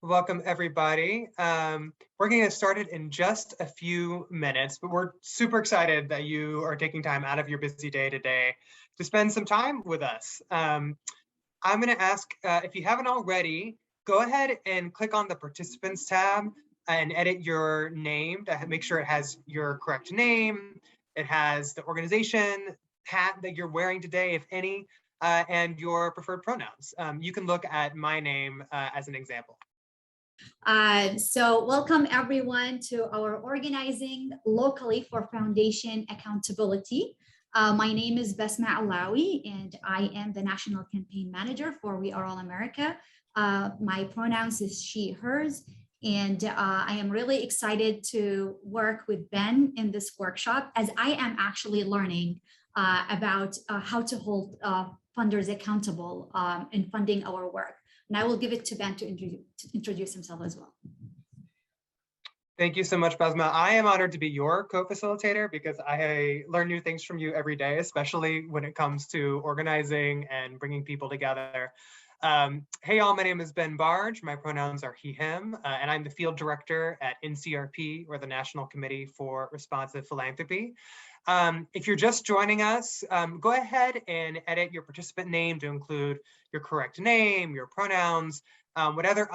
Welcome, everybody. We're going to get started in just a few minutes, but we're super excited that you are taking time out of your busy day today to spend some time with us. I'm going to ask, if you haven't already, go ahead and click on the Participants tab and edit your name to make sure it has your correct name. It has the organization hat that you're wearing today, if any, and your preferred pronouns. You can look at my name as an example. So welcome everyone to our Organizing Locally for Foundation Accountability. My name is Basma Alawi and I am the National Campaign Manager for We Are All America. My pronouns is she, hers, and I am really excited to work with Ben in this workshop as I am actually learning about how to hold funders accountable in funding our work. And I will give it to Ben to introduce himself as well. Thank you so much, Basma. I am honored to be your co-facilitator because I learn new things from you every day, especially when it comes to organizing and bringing people together. Hey y'all, my name is Ben Barge. My pronouns are he, him, and I'm the field director at Ncrp, or the National Committee for Responsive Philanthropy. If you're just joining us, go ahead and edit your participant name to include your correct name, your pronouns, whatever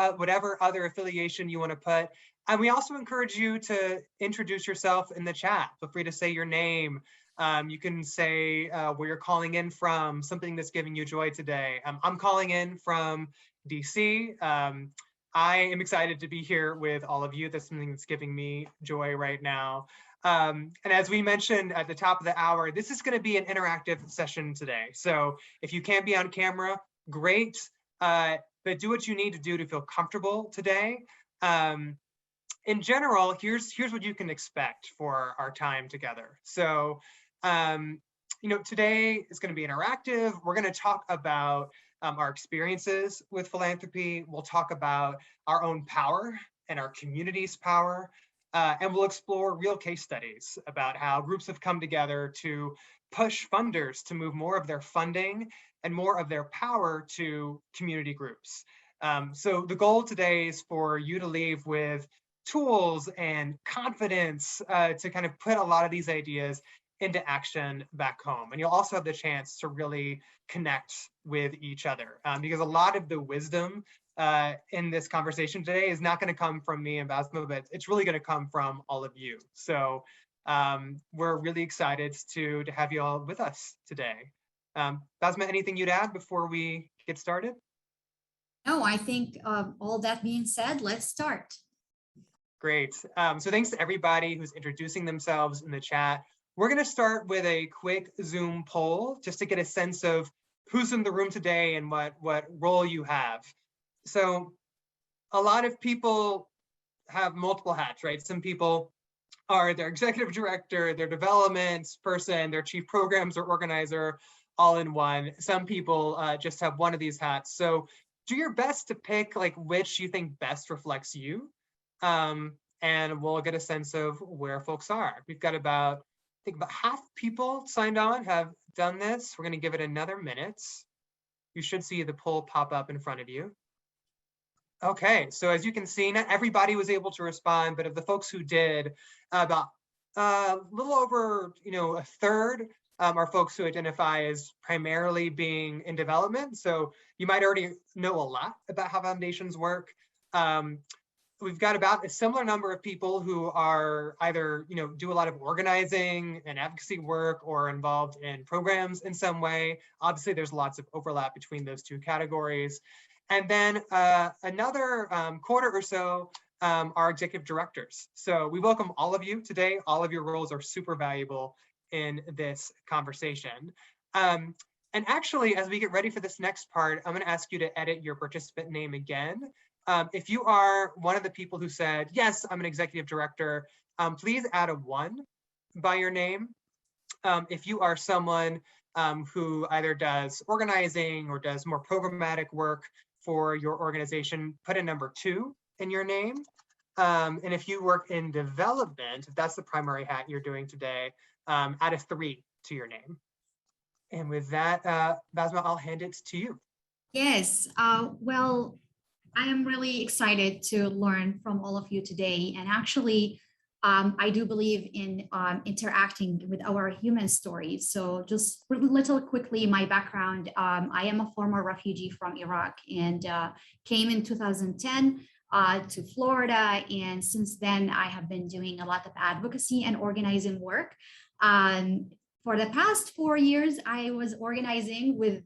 other affiliation you want to put. And we also encourage you to introduce yourself in the chat. Feel free to say your name. You can say where you're calling in from, something that's giving you joy today. I'm calling in from DC. I am excited to be here with all of you. That's something that's giving me joy right now. And as we mentioned at the top of the hour, this is going to be an interactive session today. So if you can't be on camera, great, but do what you need to do to feel comfortable today. In general, here's what you can expect for our time together. So, today is going to be interactive. We're going to talk about our experiences with philanthropy. We'll talk about our own power and our community's power. And we'll explore real case studies about how groups have come together to push funders to move more of their funding and more of their power to community groups. So the goal today is for you to leave with tools and confidence to kind of put a lot of these ideas into action back home. And you'll also have the chance to really connect with each other because a lot of the wisdom in this conversation today is not going to come from me and Basma, but it's really going to come from all of you. So we're really excited to have you all with us today. Basma, anything you'd add before we get started? No, I think all that being said, let's start. Great. So thanks to everybody who's introducing themselves in the chat. We're going to start with a quick Zoom poll just to get a sense of who's in the room today and what role you have. So a lot of people have multiple hats, right? Some people are their executive director, their development person, their chief programs or organizer, all in one. Some people just have one of these hats. So do your best to pick like which you think best reflects you. And we'll get a sense of where folks are. We've got about, I think about half people signed on have done this. We're going to give it another minute. You should see the poll pop up in front of you. Okay, so as you can see, not everybody was able to respond, but of the folks who did, about a little over, a third are folks who identify as primarily being in development. So you might already know a lot about how foundations work. We've got about a similar number of people who are either, do a lot of organizing and advocacy work or involved in programs in some way. Obviously, there's lots of overlap between those two categories. And then another quarter or so are executive directors. So we welcome all of you today. All of your roles are super valuable in this conversation. And actually, as we get ready for this next part, I'm going to ask you to edit your participant name again. If you are one of the people who said, yes, I'm an executive director, please add a 1 by your name. If you are someone who either does organizing or does more programmatic work for your organization, put a number 2 in your name. And if you work in development, if that's the primary hat you're doing today, add a 3 to your name. And with that, Basma, I'll hand it to you. Yes, well, I am really excited to learn from all of you today. And actually, I do believe in interacting with our human stories. So just a little quickly, my background, I am a former refugee from Iraq and came in 2010 to Florida. And since then, I have been doing a lot of advocacy and organizing work. For the past 4 years, I was organizing with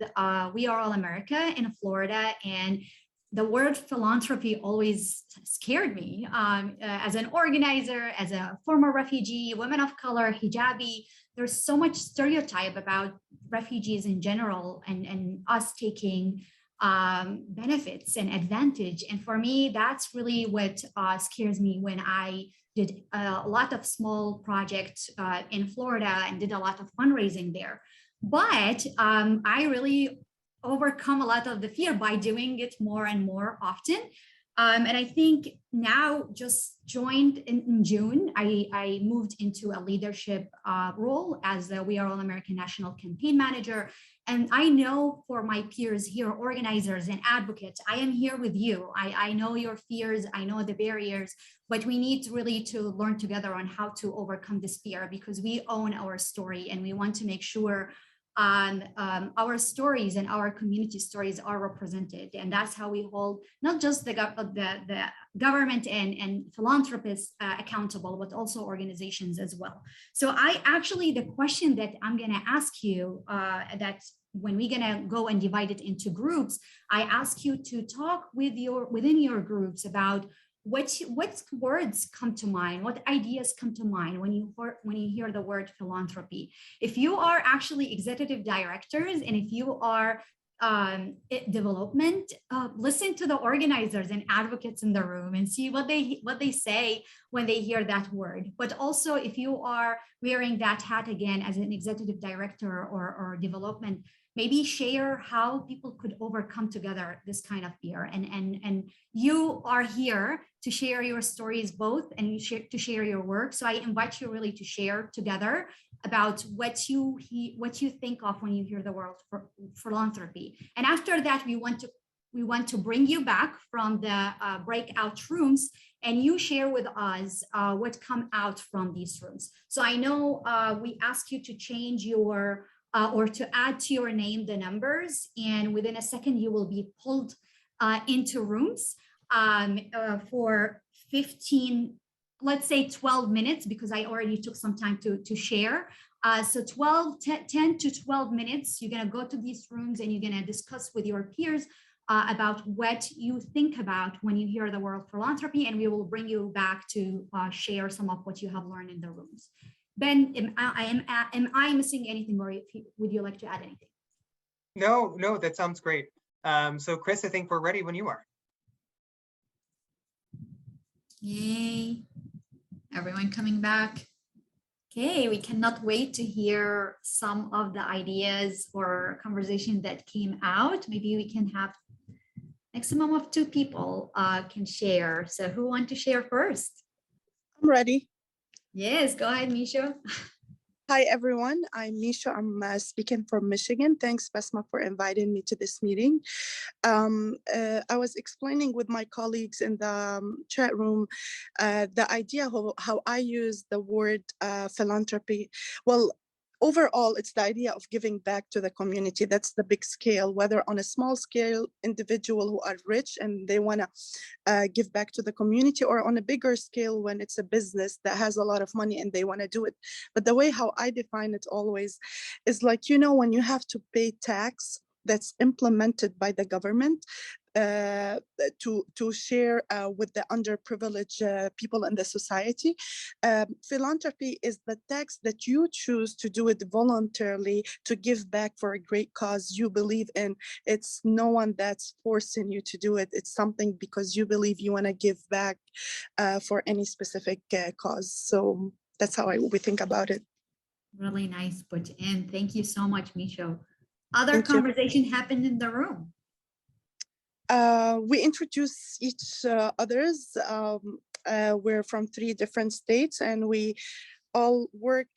We Are All America in Florida, and the word philanthropy always scared me. As an organizer, as a former refugee, women of color, hijabi, there's so much stereotype about refugees in general and us taking benefits and advantage. And for me, that's really what scares me when I did a lot of small projects in Florida and did a lot of fundraising there. But I really overcome a lot of the fear by doing it more and more often. And I think now just joined in June, I moved into a leadership role as the We Are All American National Campaign Manager. And I know for my peers here, organizers and advocates, I am here with you. I know your fears, I know the barriers, but we need really to learn together on how to overcome this fear because we own our story and we want to make sure our stories and our community stories are represented. And that's how we hold not just the government and philanthropists accountable, but also organizations as well. So the question that I'm gonna ask you, that when we're gonna go and divide it into groups, I ask you to talk within your groups about what words come to mind, what ideas come to mind when you hear the word philanthropy. If you are actually executive directors and if you are development, listen to the organizers and advocates in the room and see what they say when they hear that word. But also if you are wearing that hat again as an executive director or development, maybe share how people could overcome together this kind of fear. And you are here to share your stories both and to share your work. So I invite you really to share together about what you think of when you hear the word philanthropy. And after that, we want to bring you back from the breakout rooms and you share with us what come out from these rooms. So I know we ask you to change your or to add to your name the numbers, and within a second you will be pulled into rooms for 15, let's say 12 minutes, because I already took some time to share. So 10 to 12 minutes, you're gonna go to these rooms and you're gonna discuss with your peers about what you think about when you hear the word philanthropy, and we will bring you back to share some of what you have learned in the rooms. Ben, am I missing anything, or would you like to add anything? No, that sounds great. So Chris, I think we're ready when you are. Yay, everyone coming back. Okay, we cannot wait to hear some of the ideas or conversation that came out. Maybe we can have maximum of 2 people can share. So who want to share first? I'm ready. Yes, go ahead, Misha. Hi, everyone. I'm Misha. I'm speaking from Michigan. Thanks, Basma, for inviting me to this meeting. I was explaining with my colleagues in the chat room the idea of how I use the word philanthropy. Well, overall, it's the idea of giving back to the community. That's the big scale, whether on a small scale, individual who are rich and they want to give back to the community, or on a bigger scale when it's a business that has a lot of money and they want to do it. But the way how I define it always is like, you know, when you have to pay tax that's implemented by the government to share with the underprivileged people in the society. Philanthropy is the tax that you choose to do it voluntarily, to give back for a great cause you believe in. It's no one that's forcing you to do it. It's something because you believe you want to give back for any specific cause. So that's how we think about it. Really nice put in. Thank you so much, Misha. Other conversation happened in the room. We introduce each others. We're from 3 different states, and we all work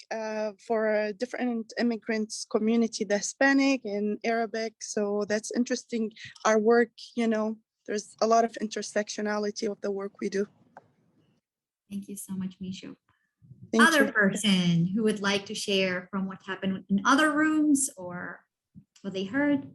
for a different immigrants community, the Hispanic and Arabic. So that's interesting. Our work, you know, there's a lot of intersectionality of the work we do. Thank you so much, Mishu. Thank Other you. person who would like to share from what happened in other rooms or what they heard?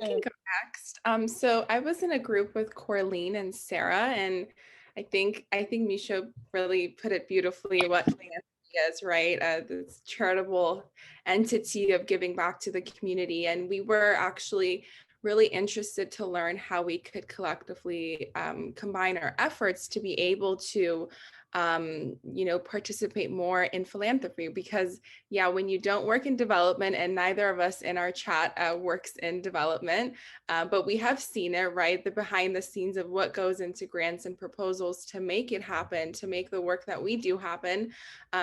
I can go next. So I was in a group with Corleen and Sarah, and I think Misha really put it beautifully what Philanthropy is, right? This charitable entity of giving back to the community. And we were actually really interested to learn how we could collectively combine our efforts to be able to participate more in philanthropy, because when you don't work in development, and neither of us in our chat works in development, but we have seen it, right? The behind the scenes of what goes into grants and proposals to make it happen, to make the work that we do happen.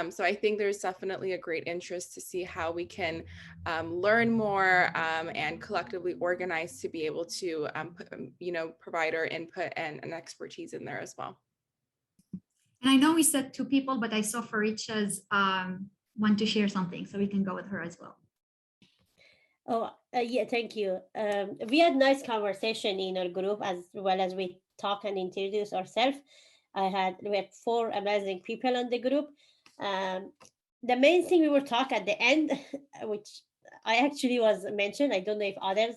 So I think there's definitely a great interest to see how we can learn more and collectively organize to be able to provide our input and expertise in there as well. And I know we said 2 people, but I saw Faricha's want to share something, so we can go with her as well. Oh, yeah, thank you. We had nice conversation in our group as well as we talk and introduce ourselves. We had 4 amazing people on the group. The main thing we were talking at the end, which I actually was mentioned, I don't know if others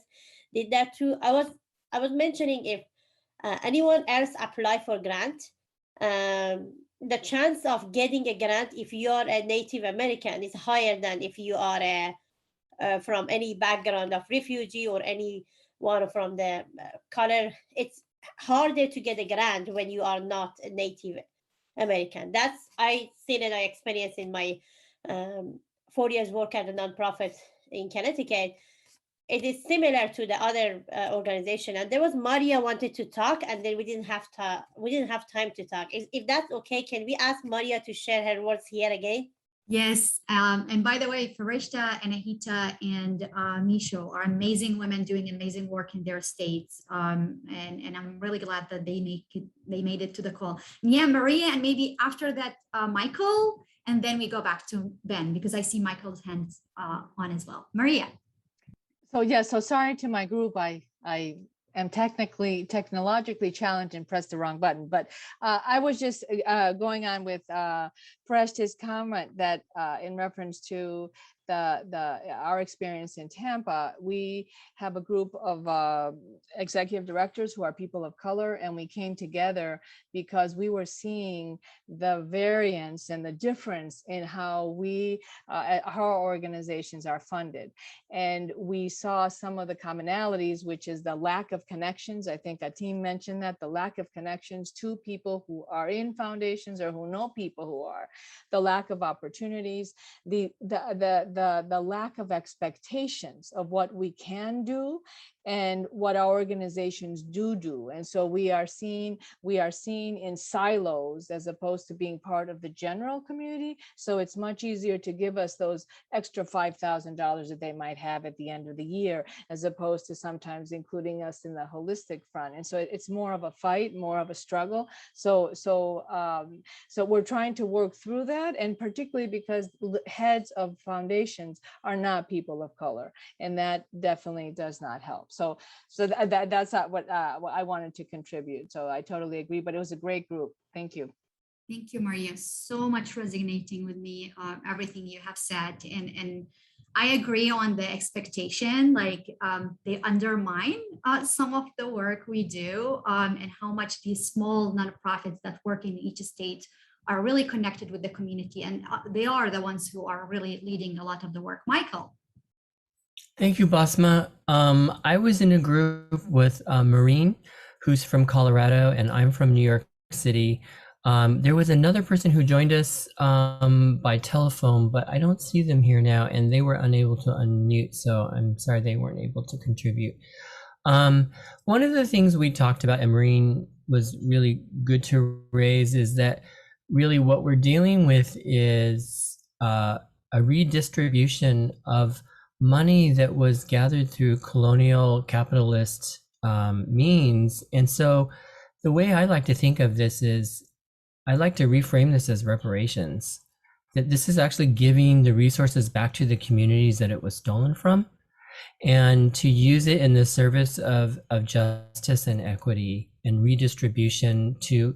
did that too. I was mentioning if anyone else apply for grant, the chance of getting a grant if you are a Native American is higher than if you are from any background of refugee or anyone from the color. It's harder to get a grant when you are not a Native American. I seen it, I experienced in my 4 years work at a nonprofit in Connecticut. It is similar to the other organization. And there was Maria wanted to talk, and then we didn't have time to talk. If that's okay, can we ask Maria to share her words here again? Yes, and by the way, Farishta and Ahita and Misho are amazing women doing amazing work in their states, and I'm really glad that they made it to the call. Yeah, Maria, and maybe after that, Michael, and then we go back to Ben, because I see Michael's hands on as well. Maria. So sorry to my group. I am technologically challenged and pressed the wrong button, but I was just going on with Fareshta's comment that in reference to our experience in Tampa, we have a group of executive directors who are people of color, and we came together because we were seeing the variance and the difference in how our organizations are funded. And we saw some of the commonalities, which is the lack of connections. I think a team mentioned that, the lack of connections to people who are in foundations or who know people who are, the lack of opportunities, the lack of expectations of what we can do and what our organizations do. And so we are seen in silos as opposed to being part of the general community. So it's much easier to give us those extra $5,000 that they might have at the end of the year, as opposed to sometimes including us in the holistic front. And so it's more of a fight, more of a struggle. So we're trying to work through that, and particularly because heads of foundations are not people of color, and that definitely does not help. So that's not what I wanted to contribute. So I totally agree, but it was a great group. Thank you. Thank you, Maria. So much resonating with me, everything you have said. And I agree on the expectation, like they undermine some of the work we do, and how much these small nonprofits that work in each state are really connected with the community. And they are the ones who are really leading a lot of the work. Michael. Thank you, Basma. I was in a group with Maureen, who's from Colorado, and I'm from New York City. There was another person who joined us by telephone, but I don't see them here now, and they were unable to unmute, so I'm sorry they weren't able to contribute. One of the things we talked about, and Maureen was really good to raise, is that really what we're dealing with is a redistribution of money that was gathered through colonial capitalist means. And so the way I like to think of this is, I like to reframe this as reparations, that this is actually giving the resources back to the communities that it was stolen from. and to use it in the service of justice and equity and redistribution to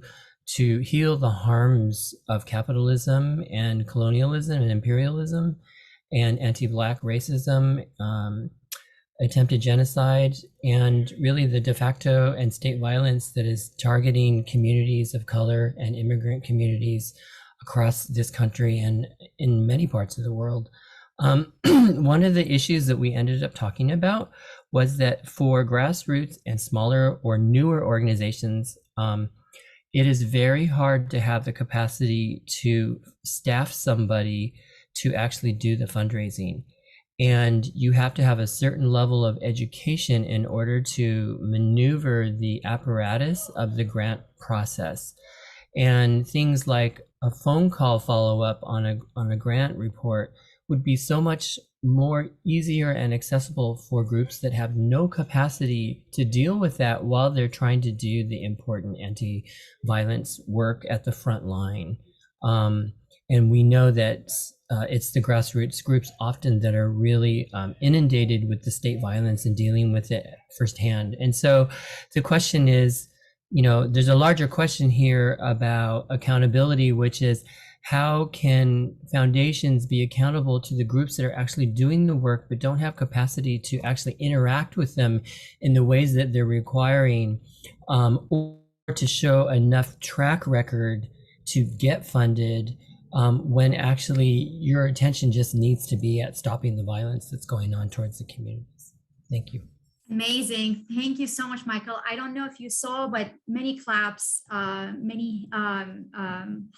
heal the harms of capitalism and colonialism and imperialism and anti-Black racism, attempted genocide, and really the de facto and state violence that is targeting communities of color and immigrant communities across this country and in many parts of the world. One of the issues that we ended up talking about was that for grassroots and smaller or newer organizations, it is very hard to have the capacity to staff somebody to actually do the fundraising. And you have to have a certain level of education in order to maneuver the apparatus of the grant process. And things like a phone call follow-up on a grant report would be so much more easier and accessible for groups that have no capacity to deal with that while they're trying to do the important anti-violence work at the front line. And we know that it's the grassroots groups often that are really inundated with the state violence and dealing with it firsthand. And so the question is, there's a larger question here about accountability, which is, how can foundations be accountable to the groups that are actually doing the work but don't have capacity to actually interact with them in the ways that they're requiring, or to show enough track record to get funded, when actually your attention just needs to be at stopping the violence that's going on towards the communities? Thank you. Amazing. Thank you so much, Michael. I don't know if you saw, but many claps, many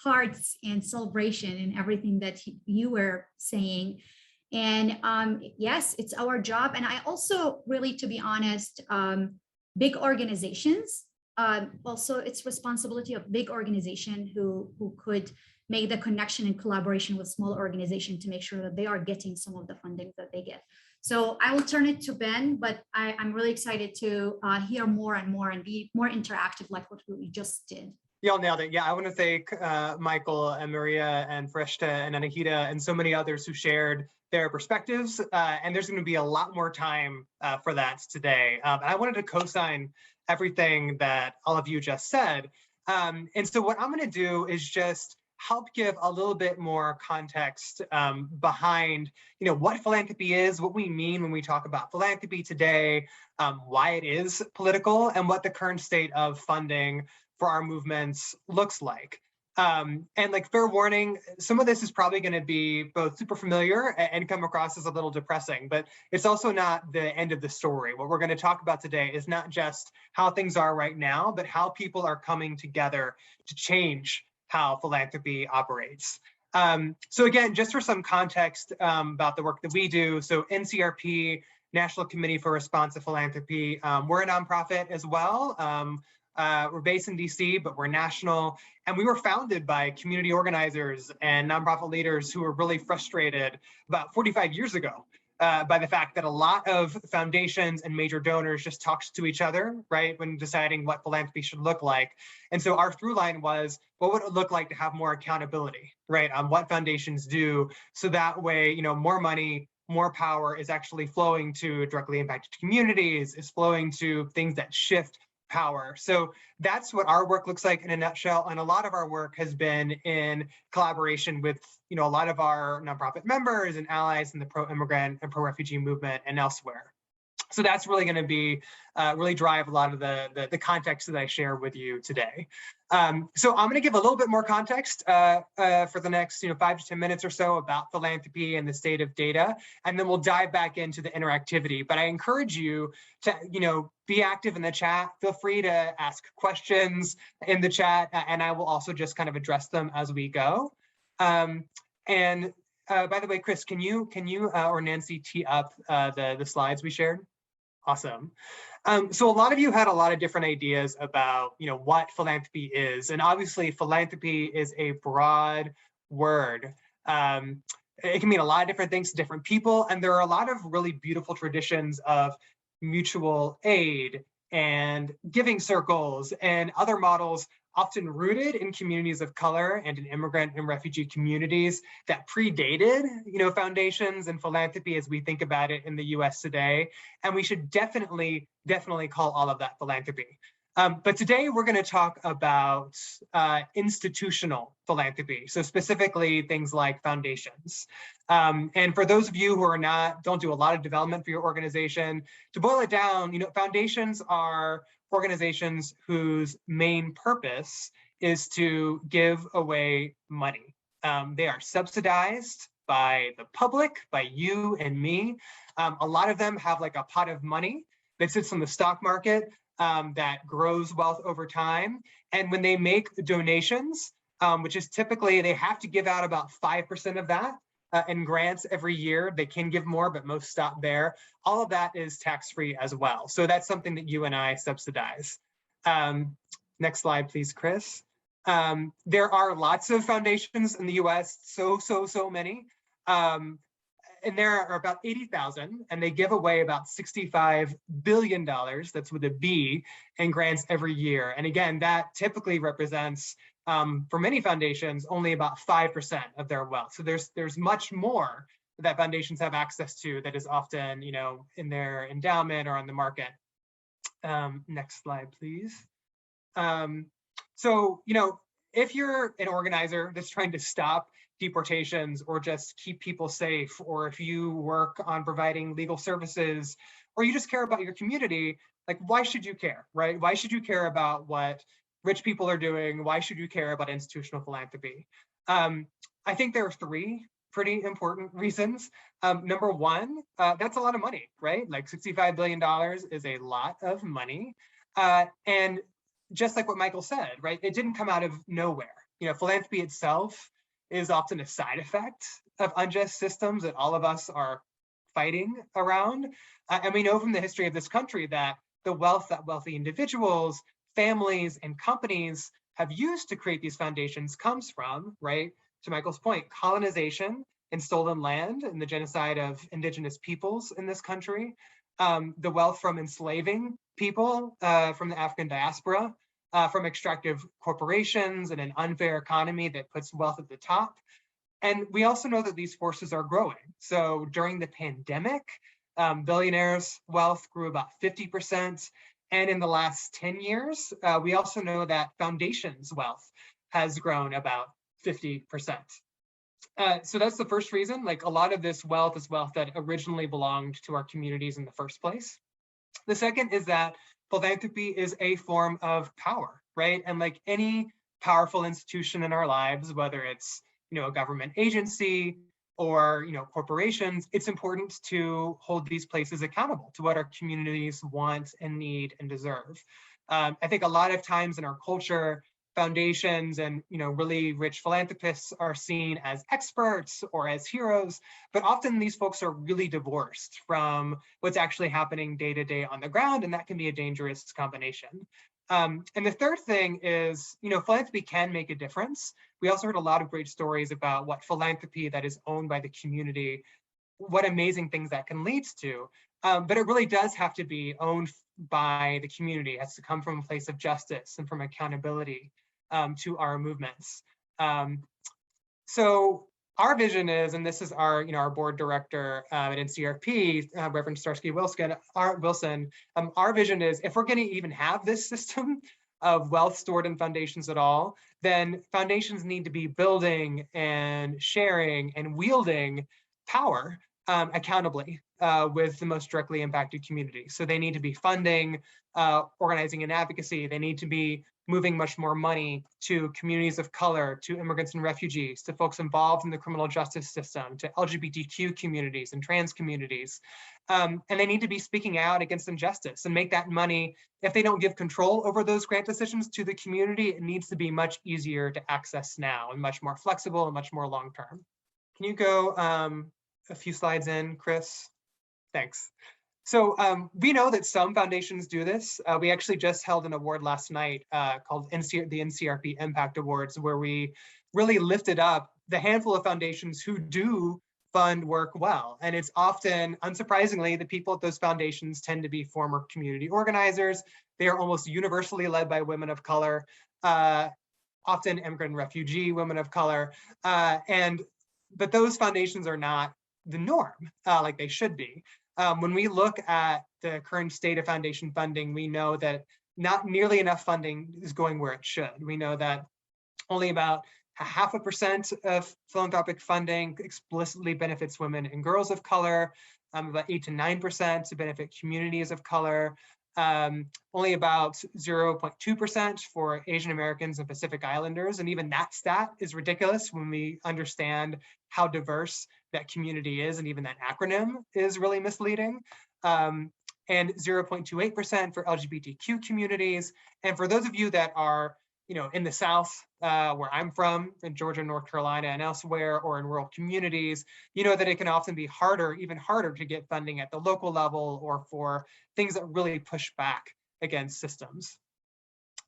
hearts and celebration in everything that you were saying. And yes, it's our job. And I also really, to be honest, big organizations, also it's responsibility of big organization who could make the connection and collaboration with small organizations to make sure that they are getting some of the funding that they get. So I will turn it to Ben, but I'm really excited to hear more and more and be more interactive like what we just did. Y'all nailed it. Yeah, I want to thank Michael and Maria and Freshta and Anahita and so many others who shared their perspectives. And there's going to be a lot more time for that today. And I wanted to co-sign everything that all of you just said. And so what I'm going to do is just help give a little bit more context behind, what philanthropy is, what we mean when we talk about philanthropy today, why it is political, and what the current state of funding for our movements looks like. And like fair warning, some of this is probably going to be both super familiar and come across as a little depressing, but it's also not the end of the story. What we're going to talk about today is not just how things are right now, but how people are coming together to change how philanthropy operates. So again, just for some context about the work that we do, so Ncrp, National Committee for Responsive Philanthropy, we're a nonprofit as well. We're based in DC, but we're national. And we were founded by community organizers and nonprofit leaders who were really frustrated about 45 years ago by the fact that a lot of foundations and major donors just talked to each other, right, when deciding what philanthropy should look like. And so our through line was, what would it look like to have more accountability, right, on what foundations do, so that way, more money, more power is actually flowing to directly impacted communities, is flowing to things that shift power. So that's what our work looks like in a nutshell. And a lot of our work has been in collaboration with, a lot of our nonprofit members and allies in the pro-immigrant and pro-refugee movement and elsewhere. So that's really going to be really drive a lot of the context that I share with you today. So I'm going to give a little bit more context for the next 5 to 10 minutes or so about philanthropy and the state of data, and then we'll dive back into the interactivity. But I encourage you to be active in the chat. Feel free to ask questions in the chat, and I will also just kind of address them as we go. And by the way, Chris, can you or Nancy tee up the slides we shared? Awesome. So a lot of you had a lot of different ideas about, what philanthropy is. And obviously philanthropy is a broad word. It can mean a lot of different things to different people. And there are a lot of really beautiful traditions of mutual aid, and giving circles and other models often rooted in communities of color and in immigrant and refugee communities that predated, foundations and philanthropy as we think about it in the US today. And we should definitely call all of that philanthropy. But today we're going to talk about institutional philanthropy, so specifically things like foundations. And for those of you who don't do a lot of development for your organization, to boil it down, foundations are organizations whose main purpose is to give away money. They are subsidized by the public, by you and me. A lot of them have like a pot of money that sits on the stock market that grows wealth over time. And when they make donations, which is typically, they have to give out about 5% of that in grants every year. They can give more, but most stop there. All of that is tax-free as well. So that's something that you and I subsidize. Next slide, please, Chris. There are lots of foundations in the US, so many. And there are about 80,000, and they give away about $65 billion, that's with a B, in grants every year. And again, that typically represents, for many foundations, only about 5% of their wealth. So there's much more that foundations have access to that is often, in their endowment or on the market. Next slide, please. So, if you're an organizer that's trying to stop deportations or just keep people safe, or if you work on providing legal services, or you just care about your community, like, why should you care, right? Why should you care about what rich people are doing? Why should you care about institutional philanthropy? I think there are three pretty important reasons. Number one, that's a lot of money, right? Like $65 billion is a lot of money. And just like what Michael said, right? It didn't come out of nowhere. Philanthropy itself is often a side effect of unjust systems that all of us are fighting around. And we know from the history of this country that the wealth that wealthy individuals, families, and companies have used to create these foundations comes from, right, to Michael's point, colonization and stolen land and the genocide of indigenous peoples in this country, the wealth from enslaving people from the African diaspora, from extractive corporations and an unfair economy that puts wealth at the top. And we also know that these forces are growing. So during the pandemic, billionaires' wealth grew about 50%. And in the last 10 years, we also know that foundations' wealth has grown about 50%. So that's the first reason. Like, a lot of this wealth is wealth that originally belonged to our communities in the first place. The second is that philanthropy is a form of power, right? And like any powerful institution in our lives, whether it's, a government agency or, corporations, it's important to hold these places accountable to what our communities want and need and deserve. I think a lot of times in our culture, foundations and really rich philanthropists are seen as experts or as heroes, but often these folks are really divorced from what's actually happening day to day on the ground, and that can be a dangerous combination. And the third thing is, philanthropy can make a difference. We also heard a lot of great stories about what philanthropy that is owned by the community, what amazing things that can lead to. But it really does have to be owned by the community. It has to come from a place of justice and from accountability to our movements. So our vision is, and this is our, our board director at Ncrp, Reverend Starsky Wilson. Our vision is, if we're going to even have this system of wealth stored in foundations at all, then foundations need to be building and sharing and wielding power accountably with the most directly impacted communities. So they need to be funding, organizing and advocacy. They need to be moving much more money to communities of color, to immigrants and refugees, to folks involved in the criminal justice system, to LGBTQ communities and trans communities. And they need to be speaking out against injustice and make that money, if they don't give control over those grant decisions to the community, it needs to be much easier to access now and much more flexible and much more long-term. Can you go a few slides in, Chris? Thanks. So we know that some foundations do this. We actually just held an award last night called the Ncrp Impact Awards, where we really lifted up the handful of foundations who do fund work well. And it's often, unsurprisingly, the people at those foundations tend to be former community organizers. They are almost universally led by women of color, often immigrant and refugee women of color. But those foundations are not the norm like they should be. When we look at the current state of foundation funding, we know that not nearly enough funding is going where it should. We know that only about 0.5% of philanthropic funding explicitly benefits women and girls of color, about 8 to 9% to benefit communities of color, only about 0.2% for Asian Americans and Pacific Islanders. And even that stat is ridiculous when we understand how diverse that community is, and even that acronym is really misleading. And 0.28% for LGBTQ communities. And for those of you that are, in the South, where I'm from, in Georgia, North Carolina, and elsewhere, or in rural communities, you know that it can often be harder, even harder to get funding at the local level or for things that really push back against systems.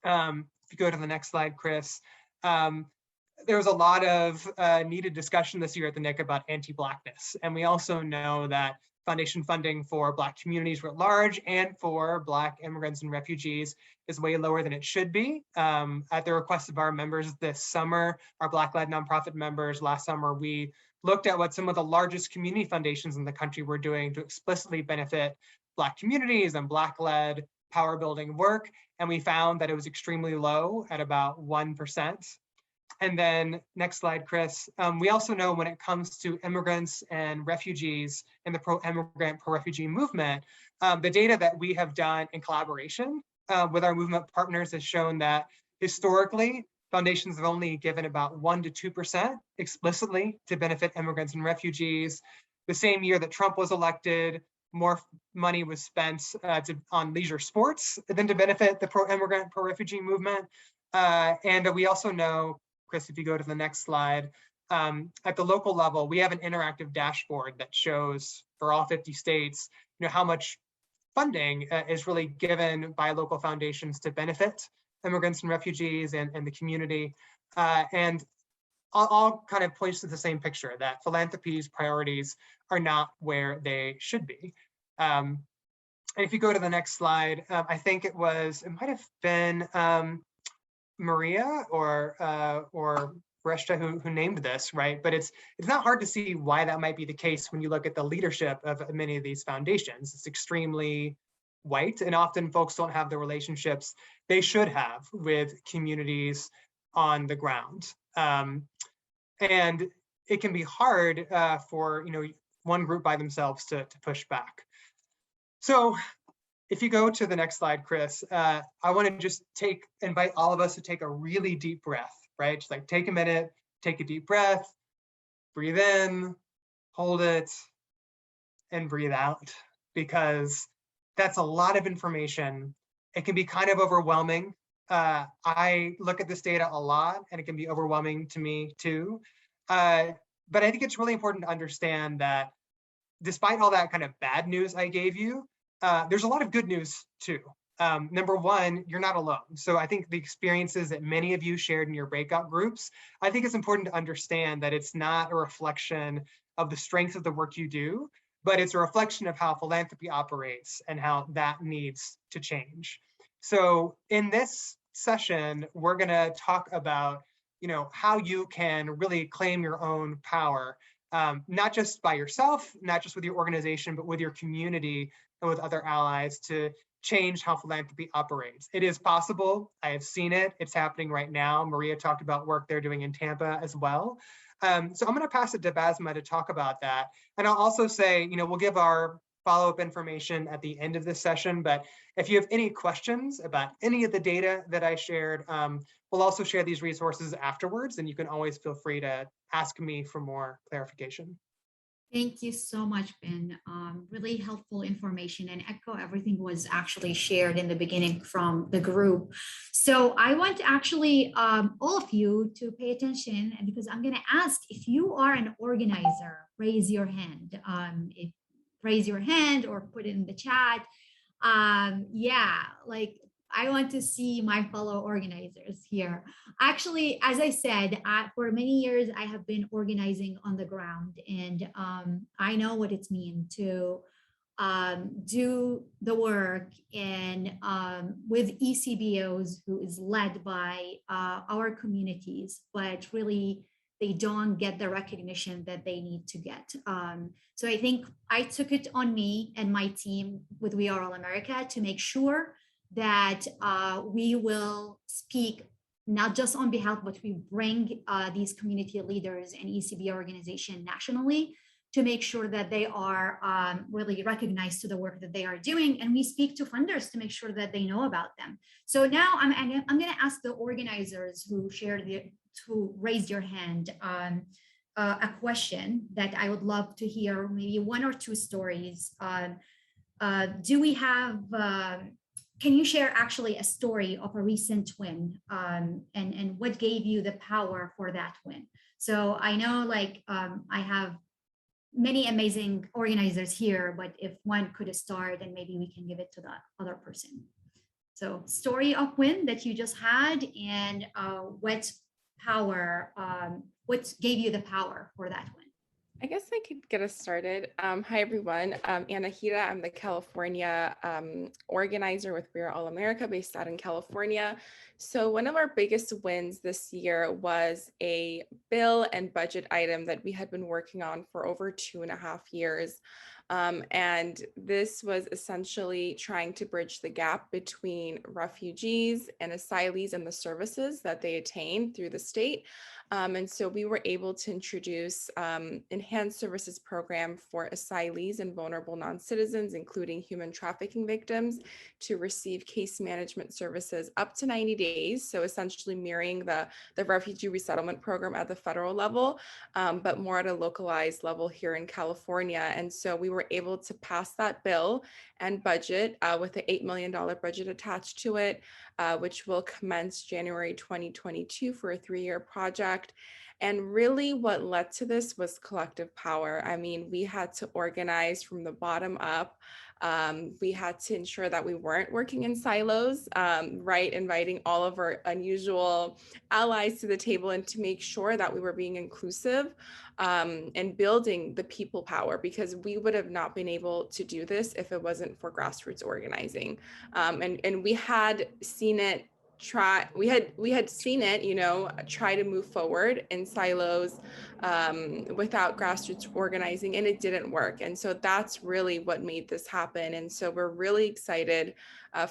If you go to the next slide, Chris, there was a lot of needed discussion this year at the NIC about anti-Blackness. And we also know that foundation funding for Black communities writ large and for Black immigrants and refugees is way lower than it should be. At the request of our members this summer, our Black-led nonprofit members, last summer, we looked at what some of the largest community foundations in the country were doing to explicitly benefit Black communities and Black-led power building work. And we found that it was extremely low at about 1%. And then next slide, Chris. We also know when it comes to immigrants and refugees and the pro-immigrant, pro-refugee movement, the data that we have done in collaboration with our movement partners has shown that historically, foundations have only given about 1 to 2% explicitly to benefit immigrants and refugees. The same year that Trump was elected, more money was spent on leisure sports than to benefit the pro-immigrant, pro-refugee movement. And we also know, Chris, if you go to the next slide, at the local level, we have an interactive dashboard that shows for all 50 states, how much funding is really given by local foundations to benefit immigrants and refugees and the community. And all kind of points to the same picture, that philanthropy's priorities are not where they should be. And if you go to the next slide, I think it might have been Maria or Breshta who named this, right? But it's not hard to see why that might be the case when you look at the leadership of many of these foundations. It's extremely white, and often folks don't have the relationships they should have with communities on the ground. And it can be hard for one group by themselves to push back. So if you go to the next slide, Chris, I want to just invite all of us to take a really deep breath, right? Just like take a minute, take a deep breath, breathe in, hold it, and breathe out, because that's a lot of information. It can be kind of overwhelming. I look at this data a lot, and it can be overwhelming to me too. But I think it's really important to understand that despite all that kind of bad news I gave you, there's a lot of good news too. Number one, you're not alone. So I think the experiences that many of you shared in your breakout groups, I think it's important to understand that it's not a reflection of the strength of the work you do, but it's a reflection of how philanthropy operates and how that needs to change. So in this session, we're gonna talk about how you can really claim your own power, not just by yourself, not just with your organization, but with your community and with other allies to change how philanthropy operates. It is possible. I have seen it. It's happening right now. Maria talked about work they're doing in Tampa as well. So I'm going to pass it to Basma to talk about that. And I'll also say, we'll give our follow-up information at the end of this session. But if you have any questions about any of the data that I shared, we'll also share these resources afterwards, and you can always feel free to ask me for more clarification. Thank you so much, Ben. Really helpful information, and echo everything was actually shared in the beginning from the group. So I want actually all of you to pay attention, and because I'm going to ask if you are an organizer, raise your hand. Raise your hand or put it in the chat. Yeah, like I want to see my fellow organizers here. Actually, as I said, for many years, I have been organizing on the ground, and I know what it means to do the work and with ECBOs, who is led by our communities, but really they don't get the recognition that they need to get. So I think I took it on me and my team with We Are All America to make sure that we will speak not just on behalf, but we bring these community leaders and ECB organization nationally to make sure that they are really recognized to the work that they are doing. And we speak to funders to make sure that they know about them. So now I'm gonna ask the organizers who raised your hand a question that I would love to hear, maybe one or two stories. Do we have, can you share actually a story of a recent win and what gave you the power for that win? So I know like I have many amazing organizers here, but if one could start and maybe we can give it to the other person. So story of win that you just had and what power, what gave you the power for that win? I guess I could get us started. Hi, everyone. Anahita, I'm the California organizer with We Are All America based out in California. So one of our biggest wins this year was a bill and budget item that we had been working on for over 2.5 years. And this was essentially trying to bridge the gap between refugees and asylees and the services that they attain through the state. And so we were able to introduce enhanced services program for asylees and vulnerable non-citizens, including human trafficking victims, to receive case management services up to 90 days. So essentially mirroring the refugee resettlement program at the federal level, but more at a localized level here in California. And so we were able to pass that bill and budget with an $8 million budget attached to it, which will commence January 2022 for a 3-year project. And really what led to this was collective power. I mean, we had to organize from the bottom up. We had to ensure that we weren't working in silos, right? Inviting all of our unusual allies to the table and to make sure that we were being inclusive and building the people power, because we would have not been able to do this if it wasn't for grassroots organizing. And we had seen it we had seen it, you know, try to move forward in silos without grassroots organizing, and it didn't work. And so that's really what made this happen. And so we're really excited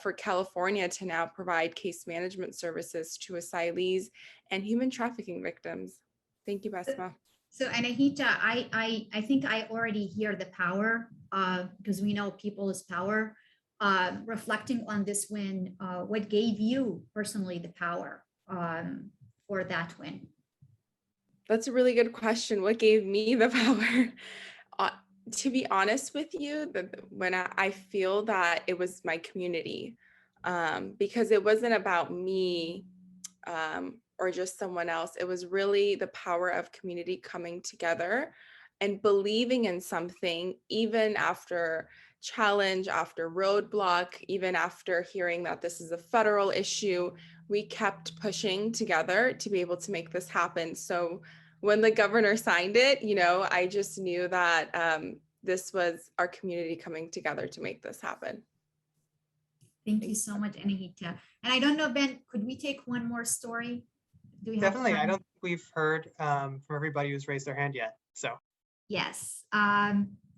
for California to now provide case management services to asylees and human trafficking victims. Thank you, Basma. So Anahita, I think I already hear the power because we know people is power. Reflecting on this win, what gave you personally the power for that win? That's a really good question. What gave me the power? To be honest with you, when I feel that it was my community, because it wasn't about me or just someone else. It was really the power of community coming together and believing in something, even after challenge, after roadblock, even after hearing that this is a federal issue. We kept pushing together to be able to make this happen. So when the governor signed it, you know, I just knew that this was our community coming together to make this happen. Thank you so much, Anahita. And I don't know, Ben, could we take one more story? Do we Definitely. have I don't think we've heard from everybody who's raised their hand yet. So yes.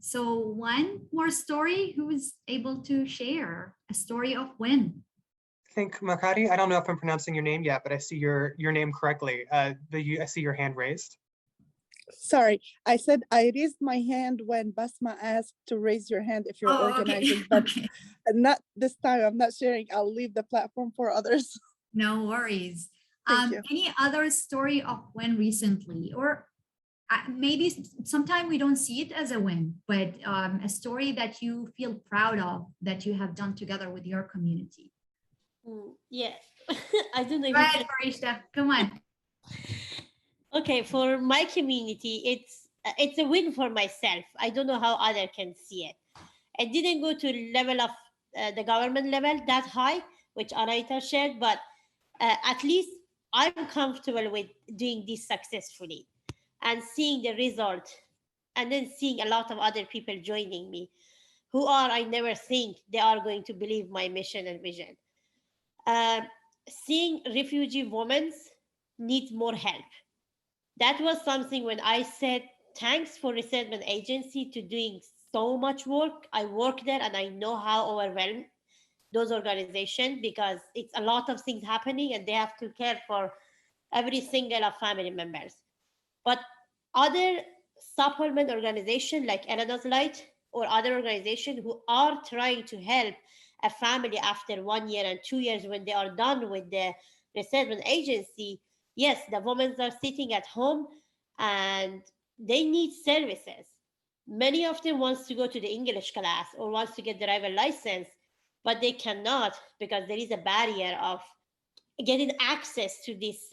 So one more story, who is able to share a story of win? I think Makati, I don't know if I'm pronouncing your name yet, but I see your name correctly. I see your hand raised. Sorry, I said I raised my hand when Basma asked to raise your hand if you're organizing, okay. but Okay. not this time. I'm not sharing. I'll leave the platform for others. No worries. Thank you. Any other story of win recently, or maybe sometimes we don't see it as a win, but a story that you feel proud of that you have done together with your community? Yeah, I don't know. Go ahead, Farishta, come on. Okay, for my community, it's a win for myself. I don't know how others can see it. I didn't go to level of the government level that high, which Anaita shared, but at least I'm comfortable with doing this successfully and seeing the result, and then seeing a lot of other people joining me who I never think they are going to believe my mission and vision. Seeing refugee women need more help. That was something when I said, thanks for Resettlement Agency to doing so much work. I work there and I know how overwhelmed those organizations, because it's a lot of things happening and they have to care for every single of family members. But other supplement organizations like Elena's Light or other organizations who are trying to help a family after 1 year and 2 years when they are done with the resettlement agency, yes, the women are sitting at home and they need services. Many of them wants to go to the English class or wants to get the driver license, but they cannot because there is a barrier of getting access to these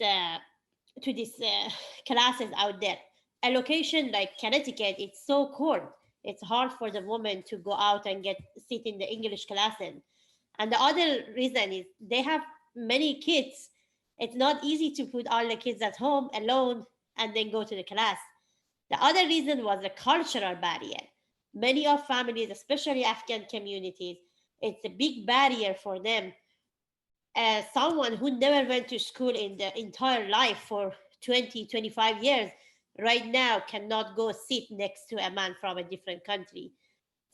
classes out there. A location like Connecticut, it's so cold. It's hard for the woman to go out and sit in the English classes. And the other reason is they have many kids. It's not easy to put all the kids at home alone and then go to the class. The other reason was the cultural barrier. Many of families, especially Afghan communities, it's a big barrier for them. Someone who never went to school in the entire life for 20, 25 years, right now cannot go sit next to a man from a different country.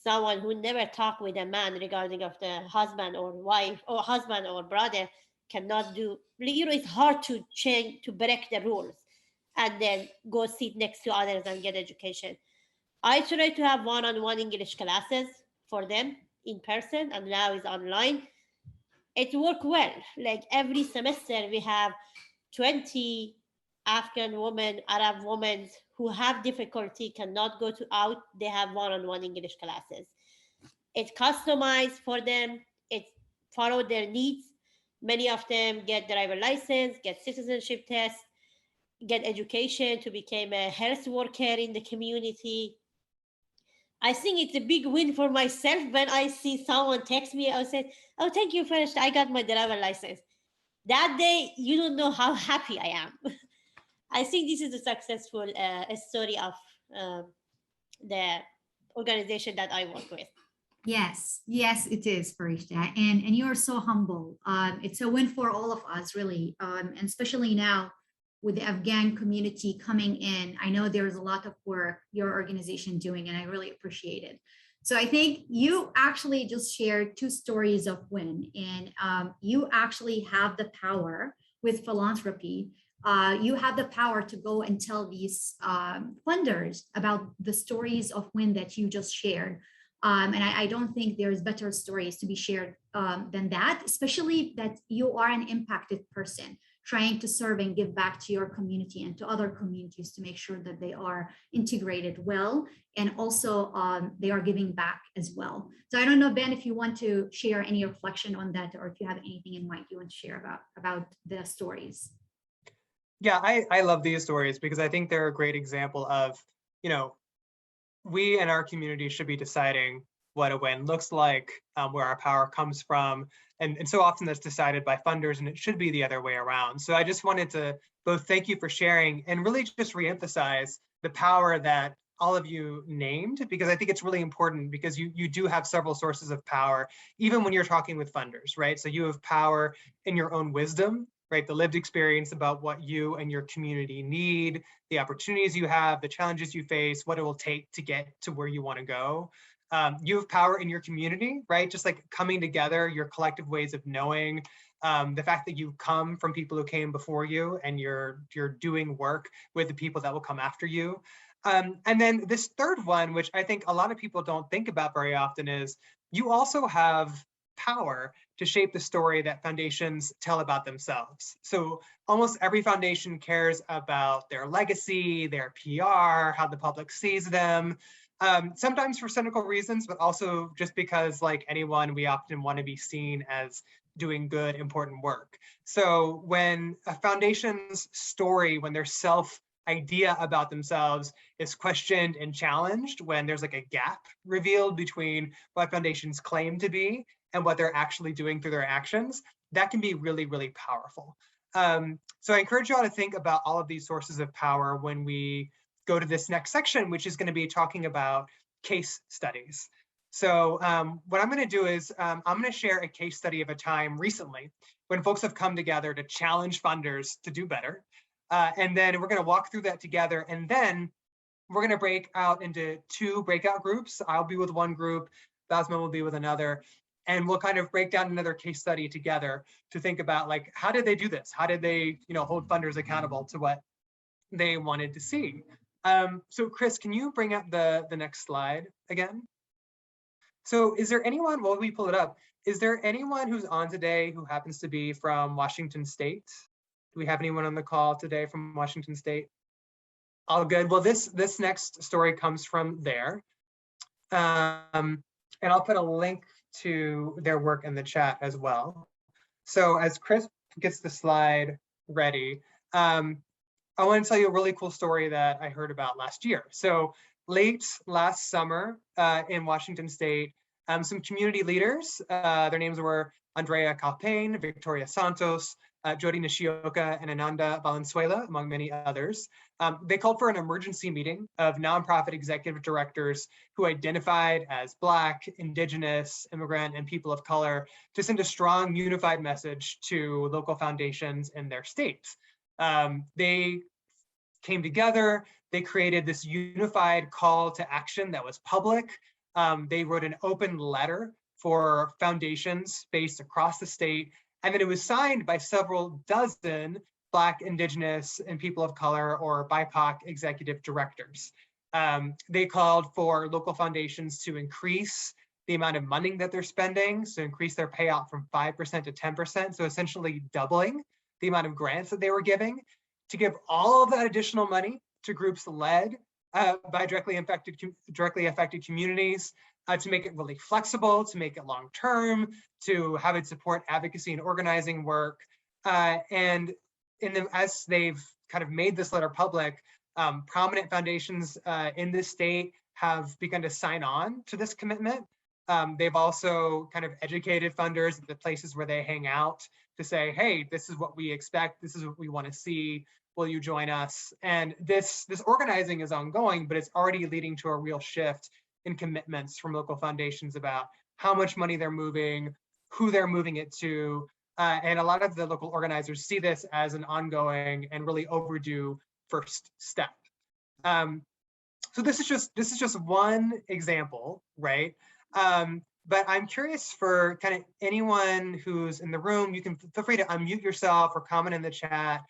Someone who never talked with a man regarding of the husband or wife or husband or brother cannot do, it's hard to change, to break the rules and then go sit next to others and get education. I try to have one-on-one English classes for them in person, and now is online. It worked well. Like every semester we have 20 Afghan women, Arab women who have difficulty, cannot go out. They have one-on-one English classes. It's customized for them. It followed their needs. Many of them get driver license, get citizenship test, get education to become a health worker in the community. I think it's a big win for myself when I see someone text me. I said, "Oh, thank you, first. I got my driver license." That day, you don't know how happy I am. I think this is a successful story of the organization that I work with. Yes, it is, Farishta, and you are so humble. It's a win for all of us, really, and especially now with the Afghan community coming in. I know there's a lot of work your organization doing, and I really appreciate it. So I think you actually just shared 2 stories of win, and you actually have the power with philanthropy. You have the power to go and tell these funders about the stories of win that you just shared. And I don't think there's better stories to be shared than that, especially that you are an impacted person trying to serve and give back to your community and to other communities to make sure that they are integrated well, and also they are giving back as well. So I don't know, Ben, if you want to share any reflection on that, or if you have anything in mind you want to share about the stories. Yeah, I love these stories because I think they're a great example of, we in our community should be deciding what a win looks like, where our power comes from. And so often that's decided by funders, and it should be the other way around. So I just wanted to both thank you for sharing and really just reemphasize the power that all of you named, because I think it's really important, because you do have several sources of power, even when you're talking with funders, right? So you have power in your own wisdom, right? The lived experience about what you and your community need, the opportunities you have, the challenges you face, what it will take to get to where you want to go. You have power in your community, right? Just like coming together, your collective ways of knowing, the fact that you come from people who came before you, and you're doing work with the people that will come after you. And then this third one, which I think a lot of people don't think about very often, is you also have power to shape the story that foundations tell about themselves. So almost every foundation cares about their legacy, their PR, how the public sees them. Sometimes for cynical reasons, but also just because, like anyone, we often want to be seen as doing good, important work. So when a foundation's story, when their idea about themselves is questioned and challenged, when there's like a gap revealed between what foundations claim to be and what they're actually doing through their actions, that can be really, really powerful. So I encourage you all to think about all of these sources of power when we go to this next section, which is going to be talking about case studies. So what I'm going to do is I'm going to share a case study of a time recently when folks have come together to challenge funders to do better. And then we're going to walk through that together. And then we're going to break out into 2 breakout groups. I'll be with one group, Basma will be with another. And we'll kind of break down another case study together to think about, like, how did they do this? How did they, hold funders accountable to what they wanted to see? So Chris, can you bring up the next slide again? So is there anyone, while we pull it up, is there anyone who's on today who happens to be from Washington State? Do we have anyone on the call today from Washington State? All good. Well, this next story comes from there. And I'll put a link to their work in the chat as well. So as Chris gets the slide ready, I want to tell you a really cool story that I heard about last year. So late last summer in Washington State, some community leaders, their names were Andrea Calpain, Victoria Santos, Jody Nishioka, and Ananda Valenzuela, among many others. They called for an emergency meeting of nonprofit executive directors who identified as Black, Indigenous, immigrant, and people of color to send a strong, unified message to local foundations in their states. They came together, they created this unified call to action that was public. They wrote an open letter for foundations based across the state, and then it was signed by several dozen Black, Indigenous, and people of color or BIPOC executive directors. They called for local foundations to increase the amount of money that they're spending, so increase their payout from 5% to 10%, so essentially doubling the amount of grants that they were giving, to give all of that additional money to groups led by directly affected communities, to make it really flexible, to make it long-term, to have it support advocacy and organizing work. And as they've kind of made this letter public, prominent foundations in this state have begun to sign on to this commitment. They've also kind of educated funders at the places where they hang out to say, hey, this is what we expect, this is what we want to see, will you join us? And this organizing is ongoing, but it's already leading to a real shift in commitments from local foundations about how much money they're moving, who they're moving it to, and a lot of the local organizers see this as an ongoing and really overdue first step. So this is just one example, right? But I'm curious for kind of anyone who's in the room, you can feel free to unmute yourself or comment in the chat.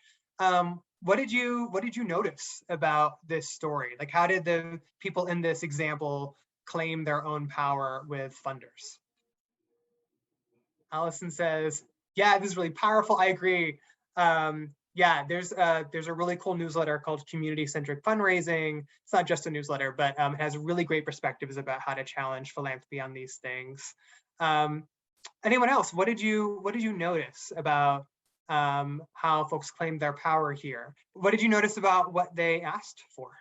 What did you notice about this story? Like, how did the people in this example claim their own power with funders? Allison says, yeah, this is really powerful. I agree. Yeah, there's a really cool newsletter called Community-Centric Fundraising. It's not just a newsletter, but it has really great perspectives about how to challenge philanthropy on these things. Anyone else? What did you notice about how folks claimed their power here? What did you notice about what they asked for?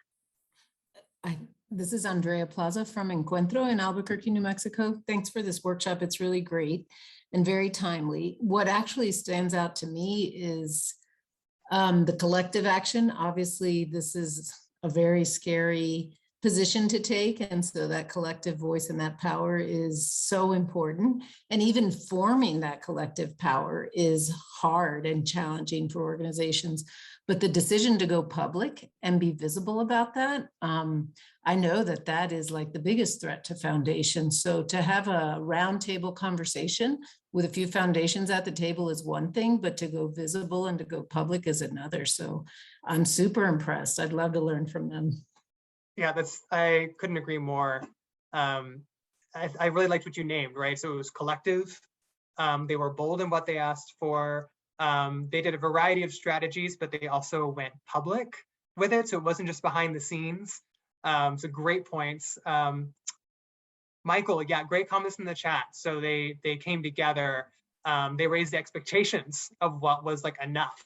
This is Andrea Plaza from Encuentro in Albuquerque, New Mexico. Thanks for this workshop. It's really great and very timely. What actually stands out to me is the collective action. Obviously, this is a very scary position to take. And so that collective voice and that power is so important. And even forming that collective power is hard and challenging for organizations. But the decision to go public and be visible about that, I know that that is like the biggest threat to foundations. So to have a roundtable conversation with a few foundations at the table is one thing, but to go visible and to go public is another. So I'm super impressed. I'd love to learn from them. Yeah, I couldn't agree more. I really liked what you named, right? So it was collective. They were bold in what they asked for. They did a variety of strategies, but they also went public with it. So it wasn't just behind the scenes. So great points. Michael, yeah, great comments in the chat. So they came together. They raised the expectations of what was like enough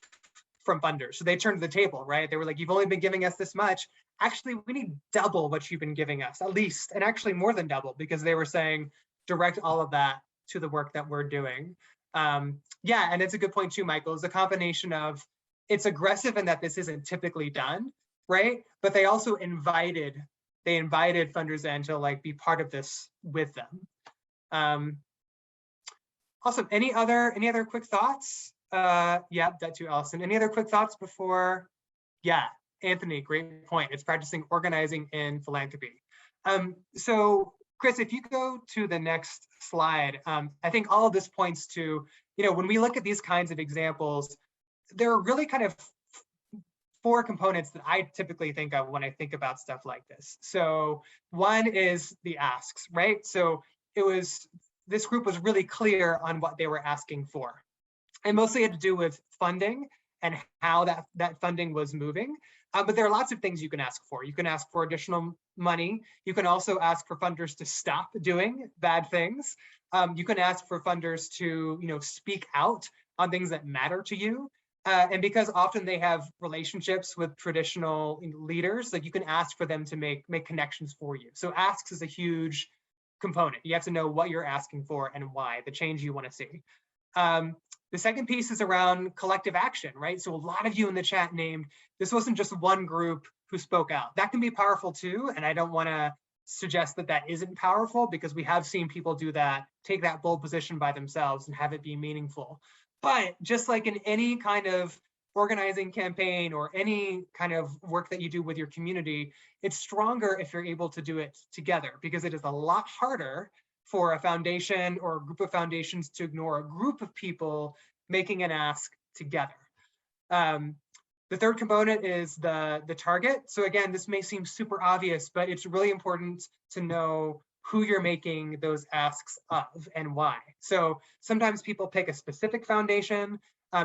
from funders. So they turned to the table, right? They were like, you've only been giving us this much. Actually, we need double what you've been giving us, at least, and actually more than double, because they were saying direct all of that to the work that we're doing. Yeah, and it's a good point too, Michael. It's a combination of, it's aggressive in that this isn't typically done, right? But they also invited funders in to like be part of this with them. Awesome. Any other quick thoughts? Yeah, that too, Allison. Any other quick thoughts before? Yeah, Anthony, great point. It's practicing organizing in philanthropy. So Chris, if you go to the next slide, I think all of this points to, when we look at these kinds of examples, there are really kind of 4 components that I typically think of when I think about stuff like this. So one is the asks, right? So this group was really clear on what they were asking for. And mostly had to do with funding and how that funding was moving. But there are lots of things you can ask for. You can ask for additional money. You can also ask for funders to stop doing bad things. You can ask for funders to, speak out on things that matter to you. And because often they have relationships with traditional leaders, like you can ask for them to make connections for you. So asks is a huge component. You have to know what you're asking for and why, the change you want to see. The second piece is around collective action, right? So a lot of you in the chat named, this wasn't just one group who spoke out. That can be powerful too. And I don't want to suggest that that isn't powerful, because we have seen people do that, take that bold position by themselves and have it be meaningful. But just like in any kind of organizing campaign or any kind of work that you do with your community, it's stronger if you're able to do it together, because it is a lot harder for a foundation or a group of foundations to ignore a group of people making an ask together. The third component is the target. So again, this may seem super obvious, but it's really important to know who you're making those asks of and why. So sometimes people pick a specific foundation.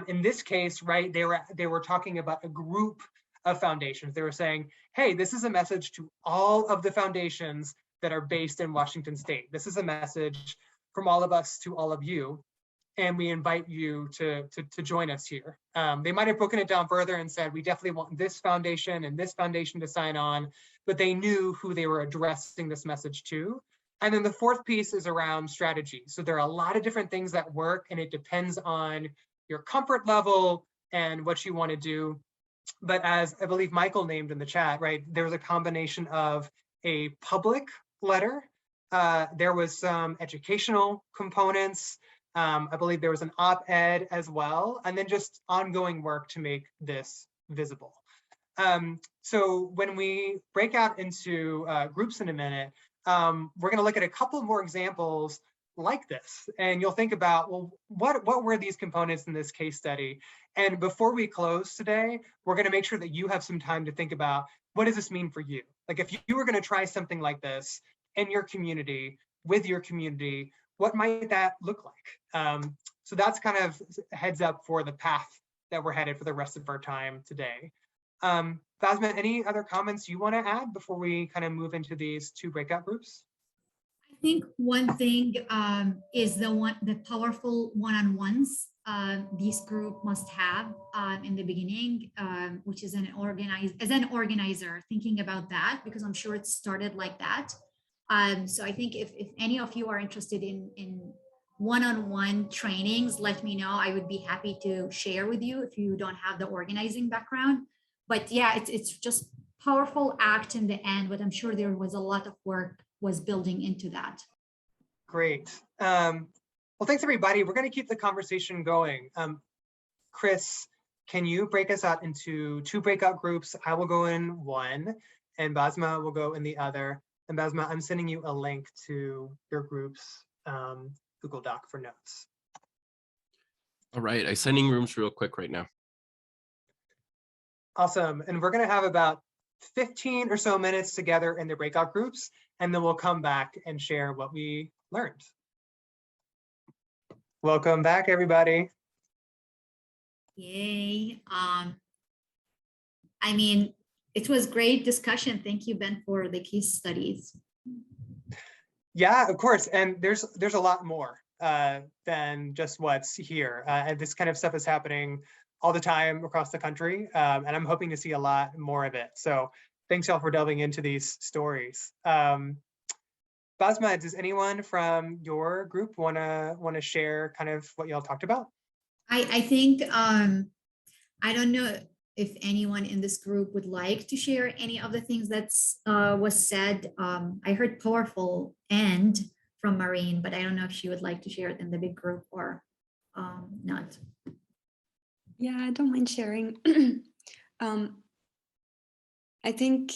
In this case, right, they were talking about a group of foundations. They were saying, hey, this is a message to all of the foundations that are based in Washington State. This is a message from all of us to all of you, and we invite you to join us here. They might have broken it down further and said, we definitely want this foundation and this foundation to sign on, but they knew who they were addressing this message to. And then the fourth piece is around strategy. So there are a lot of different things that work, and it depends on your comfort level and what you want to do. But as I believe Michael named in the chat, right, there was a combination of a public letter. There was some educational components. I believe there was an op-ed as well, and then just ongoing work to make this visible. So when we break out into groups in a minute, we're going to look at a couple more examples like this, and you'll think about, well, what were these components in this case study? And before we close today, we're going to make sure that you have some time to think about, what does this mean for you? Like if you were going to try something like this in your community, with your community, what might that look like? So that's kind of a heads up for the path that we're headed for the rest of our time today. Basma, any other comments you want to add before we kind of move into these 2 breakout groups? I think one thing is the powerful one-on-ones this group must have in the beginning, which is as an organizer, thinking about that, because I'm sure it started like that. So I think if any of you are interested in one-on-one trainings, let me know. I would be happy to share with you if you don't have the organizing background. But yeah, it's just powerful act in the end, but I'm sure there was a lot of work was building into that. Great. Well, thanks everybody. We're going to keep the conversation going. Chris, can you break us out into 2 breakout groups? I will go in one, and Basma will go in the other. And Basma, I'm sending you a link to your group's Google Doc for notes. All right, I'm sending rooms real quick right now. Awesome. And we're going to have about 15 or so minutes together in the breakout groups, and then we'll come back and share what we learned. Welcome back, everybody. Yay. I mean, it was great discussion. Thank you, Ben, for the case studies. Yeah, of course. And there's a lot more than just what's here. And this kind of stuff is happening all the time across the country. And I'm hoping to see a lot more of it. So thanks y'all for delving into these stories. Basma, does anyone from your group wanna share kind of what y'all talked about? I think I don't know if anyone in this group would like to share any of the things that's was said. I heard powerful and from Maureen, but I don't know if she would like to share it in the big group or not. Yeah, I don't mind sharing. I think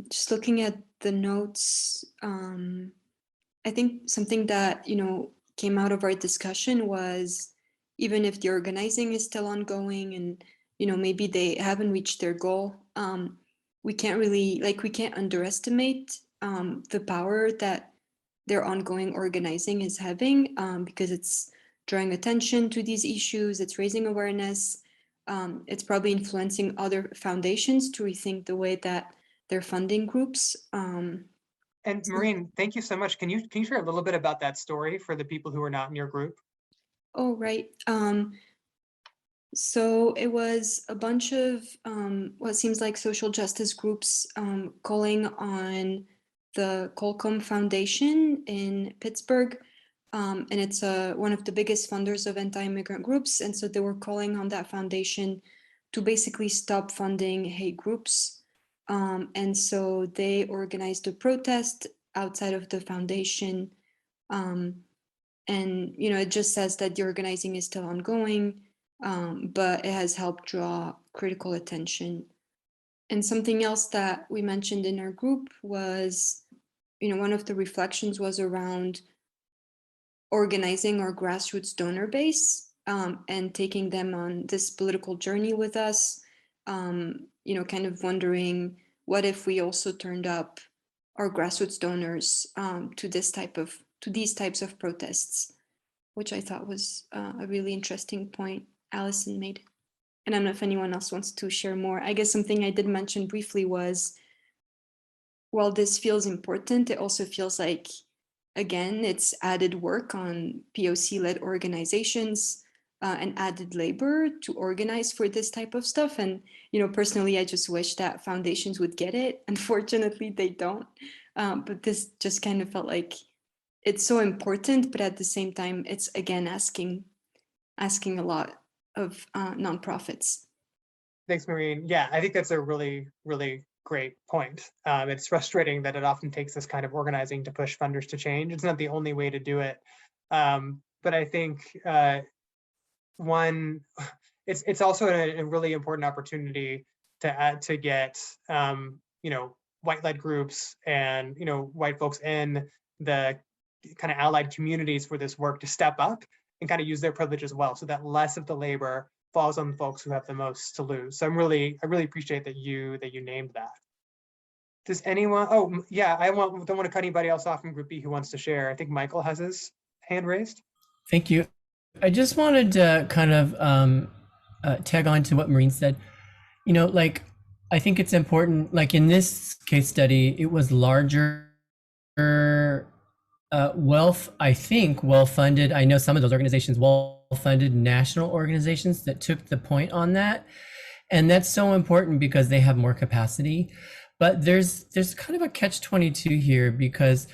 just looking at the notes, I think something that, came out of our discussion was, even if the organizing is still ongoing and, maybe they haven't reached their goal, we can't underestimate the power that their ongoing organizing is having, because it's drawing attention to these issues, it's raising awareness, it's probably influencing other foundations to rethink the way that they're funding groups. And Maureen, thank you so much. Can you share a little bit about that story for the people who are not in your group? Oh, right. So it was a bunch of what seems like social justice groups calling on the Colcom Foundation in Pittsburgh. And it's one of the biggest funders of anti-immigrant groups. And so they were calling on that foundation to basically stop funding hate groups. And so they organized a protest outside of the foundation. And, it just says that the organizing is still ongoing, but it has helped draw critical attention. And something else that we mentioned in our group was, one of the reflections was around organizing our grassroots donor base and taking them on this political journey with us. Kind of wondering, what if we also turned up our grassroots donors to these types of protests, which I thought was a really interesting point Allison made. And I don't know if anyone else wants to share more. I guess something I did mention briefly was, while this feels important, it also feels like, again, it's added work on POC-led organizations and added labor to organize for this type of stuff. And, personally, I just wish that foundations would get it. Unfortunately, they don't. But this just kind of felt like it's so important, but at the same time, it's, again, asking a lot of nonprofits. Thanks, Maureen. Yeah, I think that's a really, really great point. It's frustrating that it often takes this kind of organizing to push funders to change. It's not the only way to do it. But I think it's also a really important opportunity to get white-led groups and white folks in the kind of allied communities for this work to step up and kind of use their privilege as well, so that less of the labor falls on folks who have the most to lose. So I really appreciate that you named that. Does anyone? Oh yeah, don't want to cut anybody else off from Group B who wants to share. I think Michael has his hand raised. Thank you. I just wanted to kind of tag on to what Maureen said. I think it's important, like in this case study, it was larger, well-funded. I know some of those organizations, well-funded national organizations that took the point on that. And that's so important because they have more capacity. But there's kind of a catch-22 here, because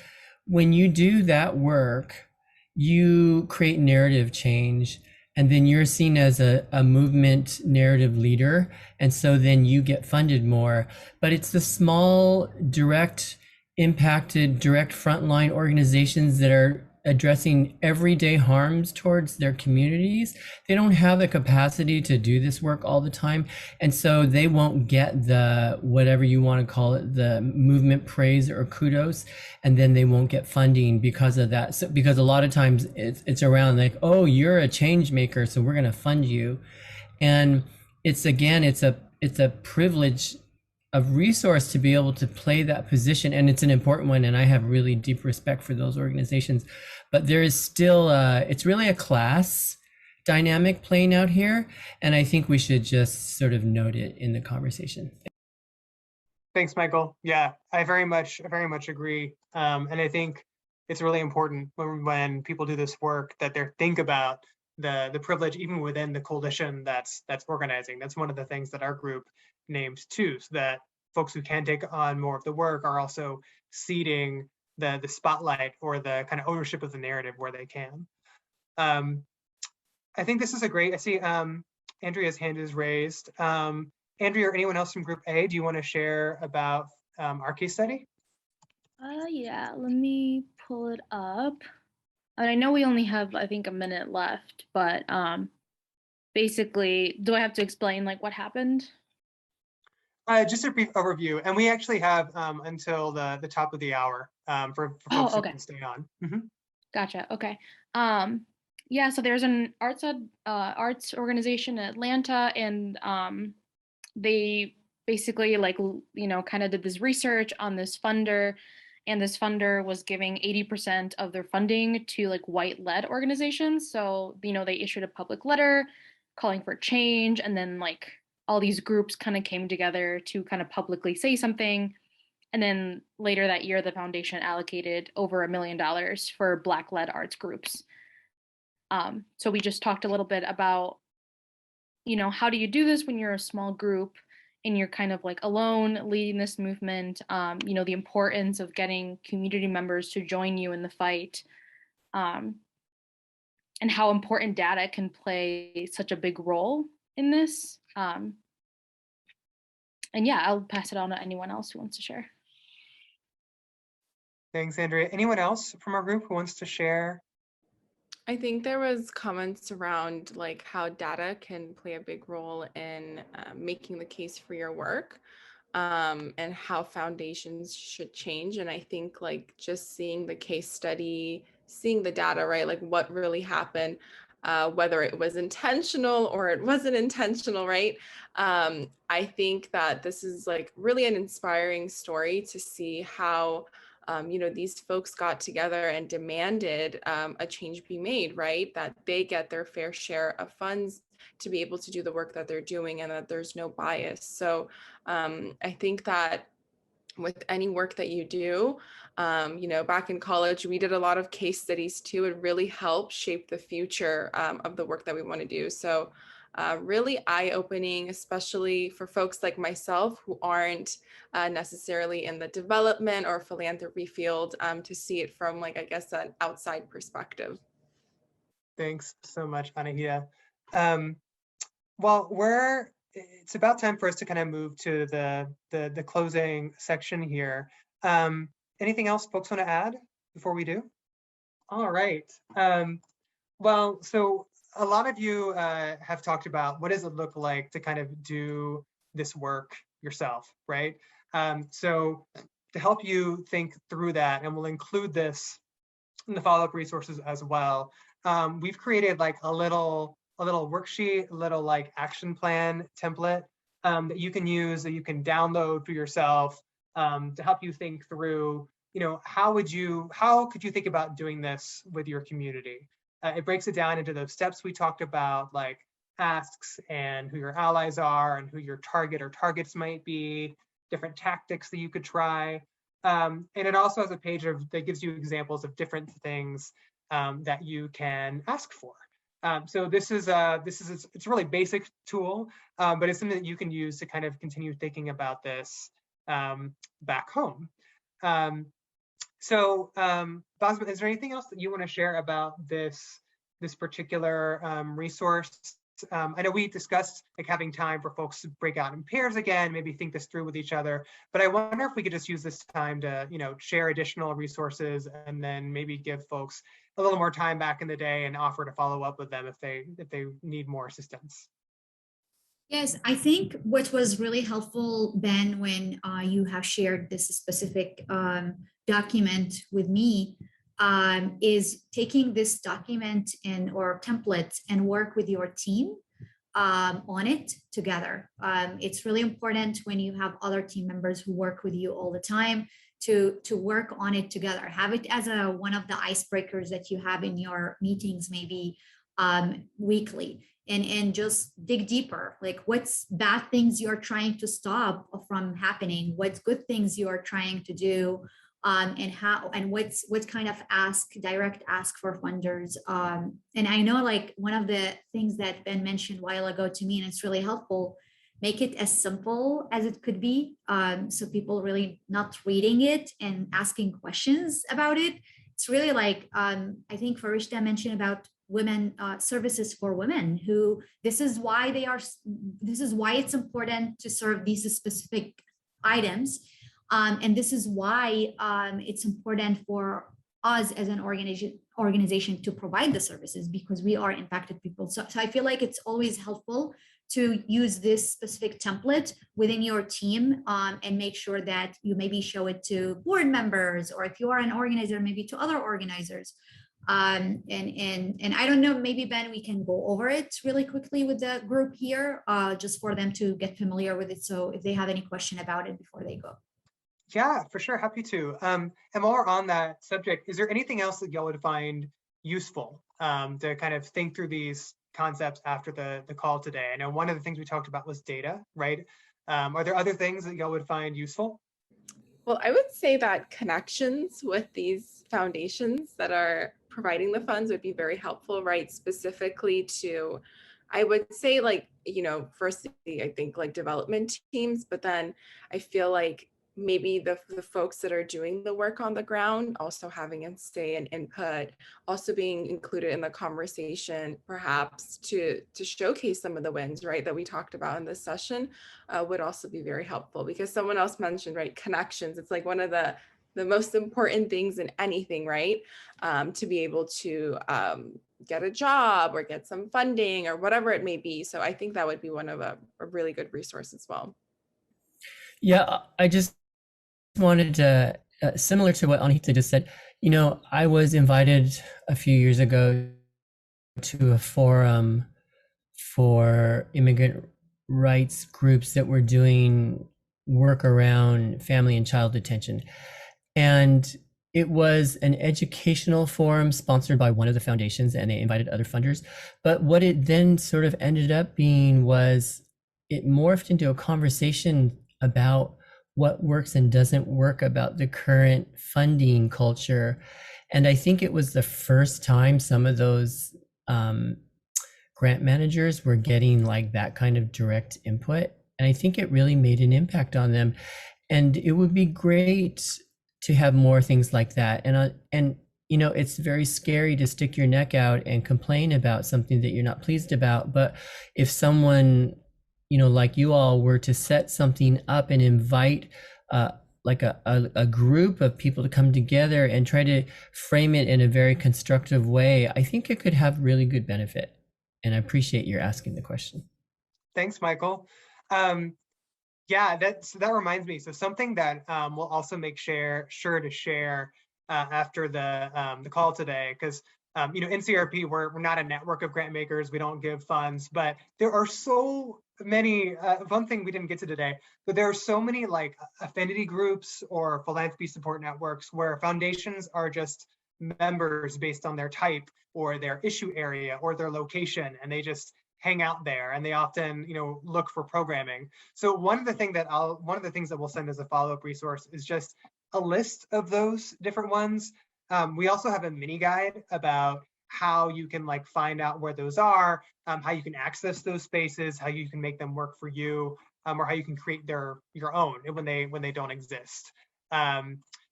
when you do that work, you create narrative change, and then you're seen as a movement narrative leader. And so then you get funded more. But it's the small, direct frontline organizations that are addressing everyday harms towards their communities. They don't have the capacity to do this work all the time. And so they won't get the, whatever you want to call it, the movement praise or kudos, and then they won't get funding because of that. So, because a lot of times it's around like, oh, you're a change maker, so we're going to fund you. And it's a privilege of resource to be able to play that position, and it's an important one, and I have really deep respect for those organizations. But there is still it's really a class dynamic playing out here, and I think we should just sort of note it in the conversation. Thanks, Michael. Yeah, I very much agree, and I think it's really important when people do this work that they think about the privilege even within the coalition that's organizing. That's one of the things that our group named too, so that folks who can take on more of the work are also ceding the spotlight or the kind of ownership of the narrative where they can. I think this is a great, I see Andrea's hand is raised. Andrea or anyone else from Group A, do you want to share about our case study? Yeah, let me pull it up. And I know we only have, I think, a minute left, but basically, do I have to explain like what happened? Just a brief overview, and we actually have until the top of the hour for folks who can stay on. Gotcha. Okay. Yeah. So there's an arts organization in Atlanta, and they basically kind of did this research on this funder, and this funder was giving 80% of their funding to like white-led organizations. So they issued a public letter calling for change, and then like all these groups kind of came together to kind of publicly say something. And then later that year, the foundation allocated over $1 million for Black-led arts groups. So we just talked a little bit about, how do you do this when you're a small group and you're kind of like alone leading this movement, the importance of getting community members to join you in the fight, and how important data can play such a big role in this. And yeah, I'll pass it on to anyone else who wants to share. Thanks, Andrea. Anyone else from our group who wants to share? I think there was comments around like how data can play a big role in making the case for your work, and how foundations should change. And I think like just seeing the case study, seeing the data, right? Like what really happened, whether it was intentional or it wasn't intentional, right? I think that this is like really an inspiring story to see how these folks got together and demanded a change be made, right? That they get their fair share of funds to be able to do the work that they're doing, and that there's no bias. So I think that with any work that you do, back in college, we did a lot of case studies too. It really helps shape the future of the work that we want to do. So really eye-opening, especially for folks like myself who aren't necessarily in the development or philanthropy field, to see it from like, I guess, an outside perspective. Thanks so much, Anahita. Well, it's about time for us to kind of move to the closing section here. Anything else folks want to add before we do? All right. Well, so a lot of you have talked about what does it look like to kind of do this work yourself, right? So to help you think through that, and we'll include this in the follow-up resources as well, we've created like a little worksheet, a little like action plan template that you can use, that you can download for yourself to help you think through, how could you think about doing this with your community? It breaks it down into those steps we talked about, like asks and who your allies are and who your target or targets might be, different tactics that you could try. And it also has a page that gives you examples of different things that you can ask for. So it's a really basic tool, but it's something that you can use to kind of continue thinking about this back home. So Basma, is there anything else that you want to share about this particular resource? I know we discussed like having time for folks to break out in pairs again, maybe think this through with each other, but I wonder if we could just use this time to, share additional resources and then maybe give folks a little more time back in the day and offer to follow up with them if they need more assistance. Yes, I think what was really helpful, Ben, when you have shared this specific document with me, is taking this document or template and work with your team on it together. It's really important when you have other team members who work with you all the time to work on it together. Have it as one of the icebreakers that you have in your meetings, maybe weekly. And just dig deeper, like what's bad things you're trying to stop from happening, what's good things you're trying to do, and what's kind of direct ask for funders. And I know like one of the things that Ben mentioned a while ago to me, and it's really helpful, make it as simple as it could be. So people really not reading it and asking questions about it. It's really like, I think Farishta mentioned about women, services for women, who this is why it's important to serve these specific items. And this is why it's important for us as an organization to provide the services, because we are impacted people. So I feel like it's always helpful to use this specific template within your team, and make sure that you maybe show it to board members, or if you are an organizer, maybe to other organizers. And I don't know, maybe Ben, we can go over it really quickly with the group here, just for them to get familiar with it. So if they have any question about it before they go. Yeah, for sure. Happy to. And while we're on that subject, is there anything else that y'all would find useful to kind of think through these concepts after the call today? I know one of the things we talked about was data, right? Are there other things that y'all would find useful? Well, I would say that connections with these foundations that are providing the funds would be very helpful, right? Specifically to, I would say, like, firstly, I think like development teams, but then I feel like maybe the folks that are doing the work on the ground also having a say and input, also being included in the conversation, perhaps to showcase some of the wins, right, that we talked about in this session, would also be very helpful. Because someone else mentioned, right, connections. It's like one of the most important things in anything, right? To be able to get a job or get some funding or whatever it may be. So I think that would be one of a really good resource as well. Yeah, I just wanted to, similar to what Anhita just said, I was invited a few years ago to a forum for immigrant rights groups that were doing work around family and child detention. And it was an educational forum sponsored by one of the foundations, and they invited other funders. But what it then sort of ended up being was it morphed into a conversation about what works and doesn't work about the current funding culture. And I think it was the first time some of those grant managers were getting like that kind of direct input. And I think it really made an impact on them. And it would be great to have more things like that. And it's very scary to stick your neck out and complain about something that you're not pleased about. But if someone, like you all were to set something up and invite like a group of people to come together and try to frame it in a very constructive way, I think it could have really good benefit. And I appreciate your asking the question. Thanks, Michael. Yeah, that reminds me. So something that we'll also make sure to share after the call today, because Ncrp, we're not a network of grant makers. We don't give funds, but there are so many. One thing we didn't get to today, but there are so many like affinity groups or philanthropy support networks where foundations are just members based on their type or their issue area or their location, and they just hang out there, and they often look for programming. So one of the things that we'll send as a follow-up resource is just a list of those different ones. We also have a mini guide about how you can like find out where those are, how you can access those spaces, how you can make them work for you, or how you can create your own when they don't exist.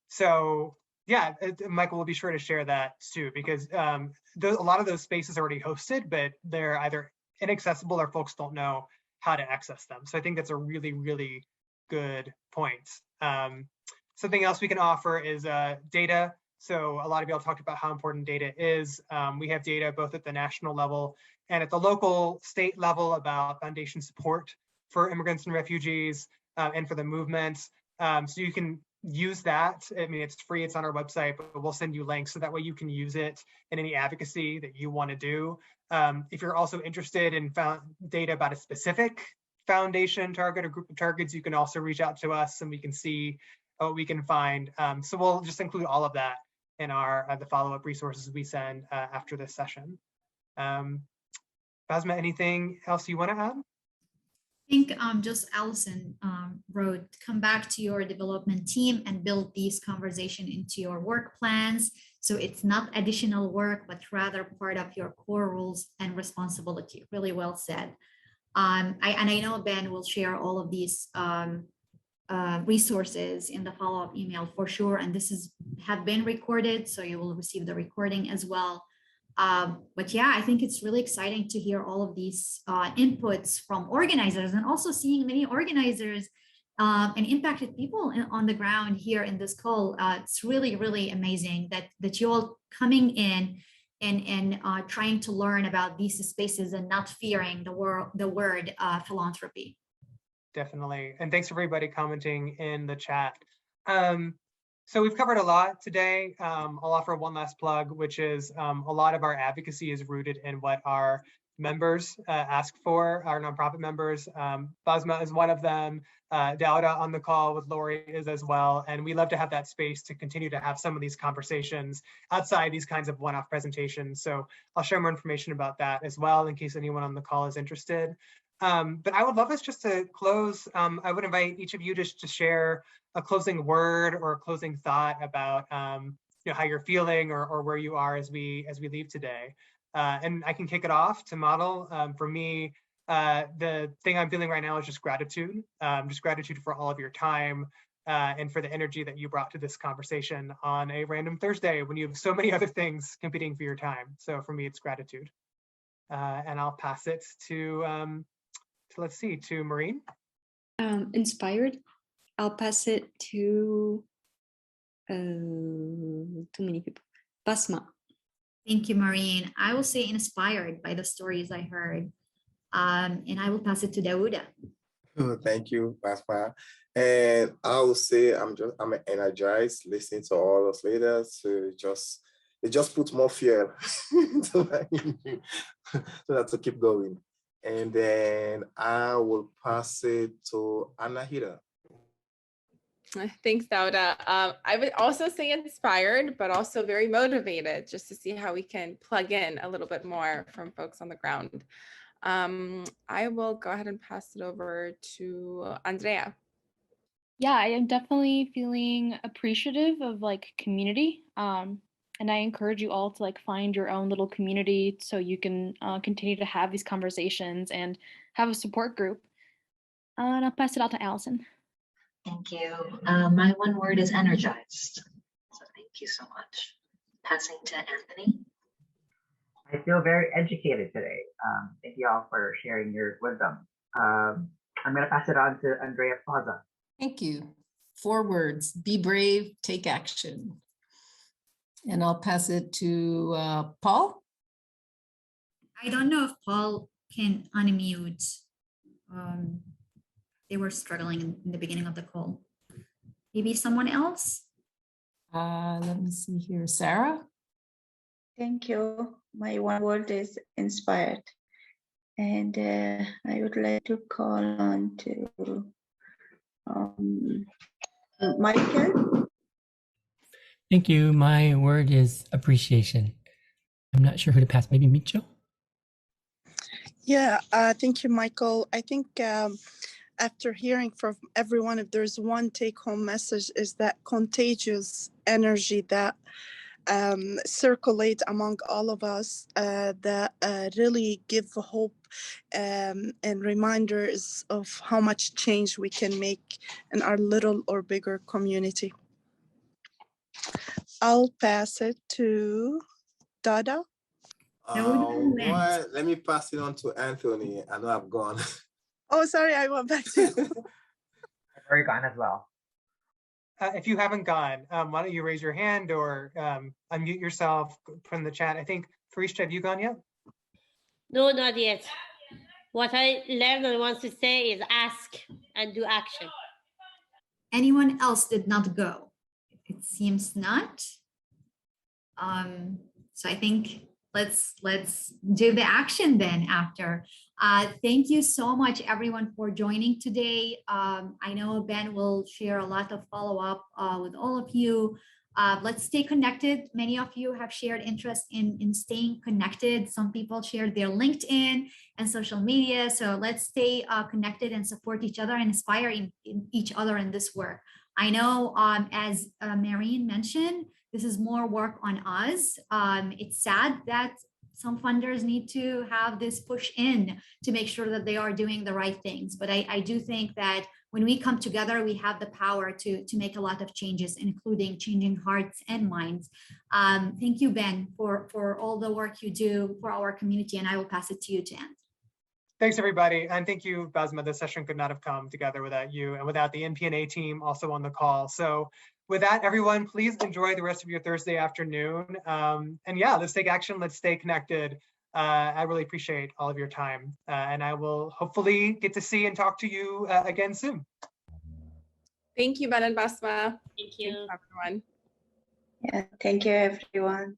So yeah, Michael will be sure to share that too, because a lot of those spaces are already hosted, but they're either inaccessible or folks don't know how to access them. So I think that's a really, really good point. Something else we can offer is data. So a lot of y'all talked about how important data is. We have data both at the national level and at the local state level about foundation support for immigrants and refugees and for the movement. So you can use that. I mean, it's free, it's on our website, but we'll send you links so that way you can use it in any advocacy that you want to do. If you're also interested in data about a specific foundation target or group of targets, you can also reach out to us and we can see what we can find. So we'll just include all of that in the follow-up resources we send after this session. Basma, anything else you want to add? I think just Allison wrote, come back to your development team and build these conversation into your work plans. So it's not additional work, but rather part of your core roles and responsibility. Really well said. I know Ben will share all of these resources in the follow-up email for sure. And this have been recorded, so you will receive the recording as well. But yeah, I think it's really exciting to hear all of these inputs from organizers, and also seeing many organizers and impacted people on the ground here in this call. It's really, really amazing that you all coming in and trying to learn about these spaces and not fearing the word philanthropy. Definitely. And thanks for everybody commenting in the chat. So we've covered a lot today. I'll offer one last plug, which is a lot of our advocacy is rooted in what our members ask for, our nonprofit members. Basma is one of them. Dauda on the call with Lori is as well. And we love to have that space to continue to have some of these conversations outside these kinds of one-off presentations. So I'll share more information about that as well in case anyone on the call is interested. But I would love us just to close. I would invite each of you just to share a closing word or a closing thought about how you're feeling or where you are as we leave today. And I can kick it off to model. For me, the thing I'm feeling right now is just gratitude for all of your time and for the energy that you brought to this conversation on a random Thursday when you have so many other things competing for your time. So for me, it's gratitude. And I'll pass it to let's see, to Maureen. Inspired. I'll pass it to too many people. Basma. Thank you, Maureen. I will say inspired by the stories I heard. And I will pass it to Dauda. Thank you, Basma. And I will say I'm energized listening to all those leaders. It just puts more fuel so that to keep going. And then I will pass it to Anahita. Thanks, Dauda. I would also say inspired, but also very motivated just to see how we can plug in a little bit more from folks on the ground. I will go ahead and pass it over to Andrea. Yeah, I am definitely feeling appreciative of community. And I encourage you all to find your own little community so you can continue to have these conversations and have a support group. And I'll pass it out to Allison. Thank you. My one word is energized. So thank you so much. Passing to Anthony. I feel very educated today. Thank you all for sharing your wisdom. I'm going to pass it on to Andrea Plaza. Thank you. 4 words: be brave, take action. And I'll pass it to Paul. I don't know if Paul can unmute. They were struggling in the beginning of the call. Maybe someone else? Let me see here. Sarah? Thank you. My one word is inspired. And I would like to call on to Michael. Thank you. My word is appreciation. I'm not sure who to pass. Maybe Micho? Yeah, thank you, Michael. I think after hearing from everyone, if there's one take-home message, is that contagious energy that circulate among all of us that really give hope and reminders of how much change we can make in our little or bigger community. I'll pass it to Dada. Let me pass it on to Anthony. I know I've gone. Oh, sorry, I went back to you. I've already gone as well. If you haven't gone, why don't you raise your hand or unmute yourself from the chat? I think, Farisha, have you gone yet? No, not yet. What I learned and want to say is ask and do action. Anyone else did not go? It seems not. So I think let's do the action then after. Thank you so much, everyone, for joining today. I know Ben will share a lot of follow-up with all of you. Let's stay connected. Many of you have shared interest in staying connected. Some people shared their LinkedIn and social media. So let's stay connected and support each other and inspire each other in this work. I know, as Maureen mentioned, this is more work on us. It's sad that some funders need to have this push in to make sure that they are doing the right things. But I do think that when we come together, we have the power to make a lot of changes, including changing hearts and minds. Thank you, Ben, for all the work you do for our community, and I will pass it to you to end. Thanks, everybody. And thank you, Basma. This session could not have come together without you and without the NPNA team also on the call. So with that, everyone, please enjoy the rest of your Thursday afternoon. And yeah, let's take action. Let's stay connected. I really appreciate all of your time. And I will hopefully get to see and talk to you again soon. Thank you, Ben and Basma. Thank you, everyone. Yeah, thank you, everyone.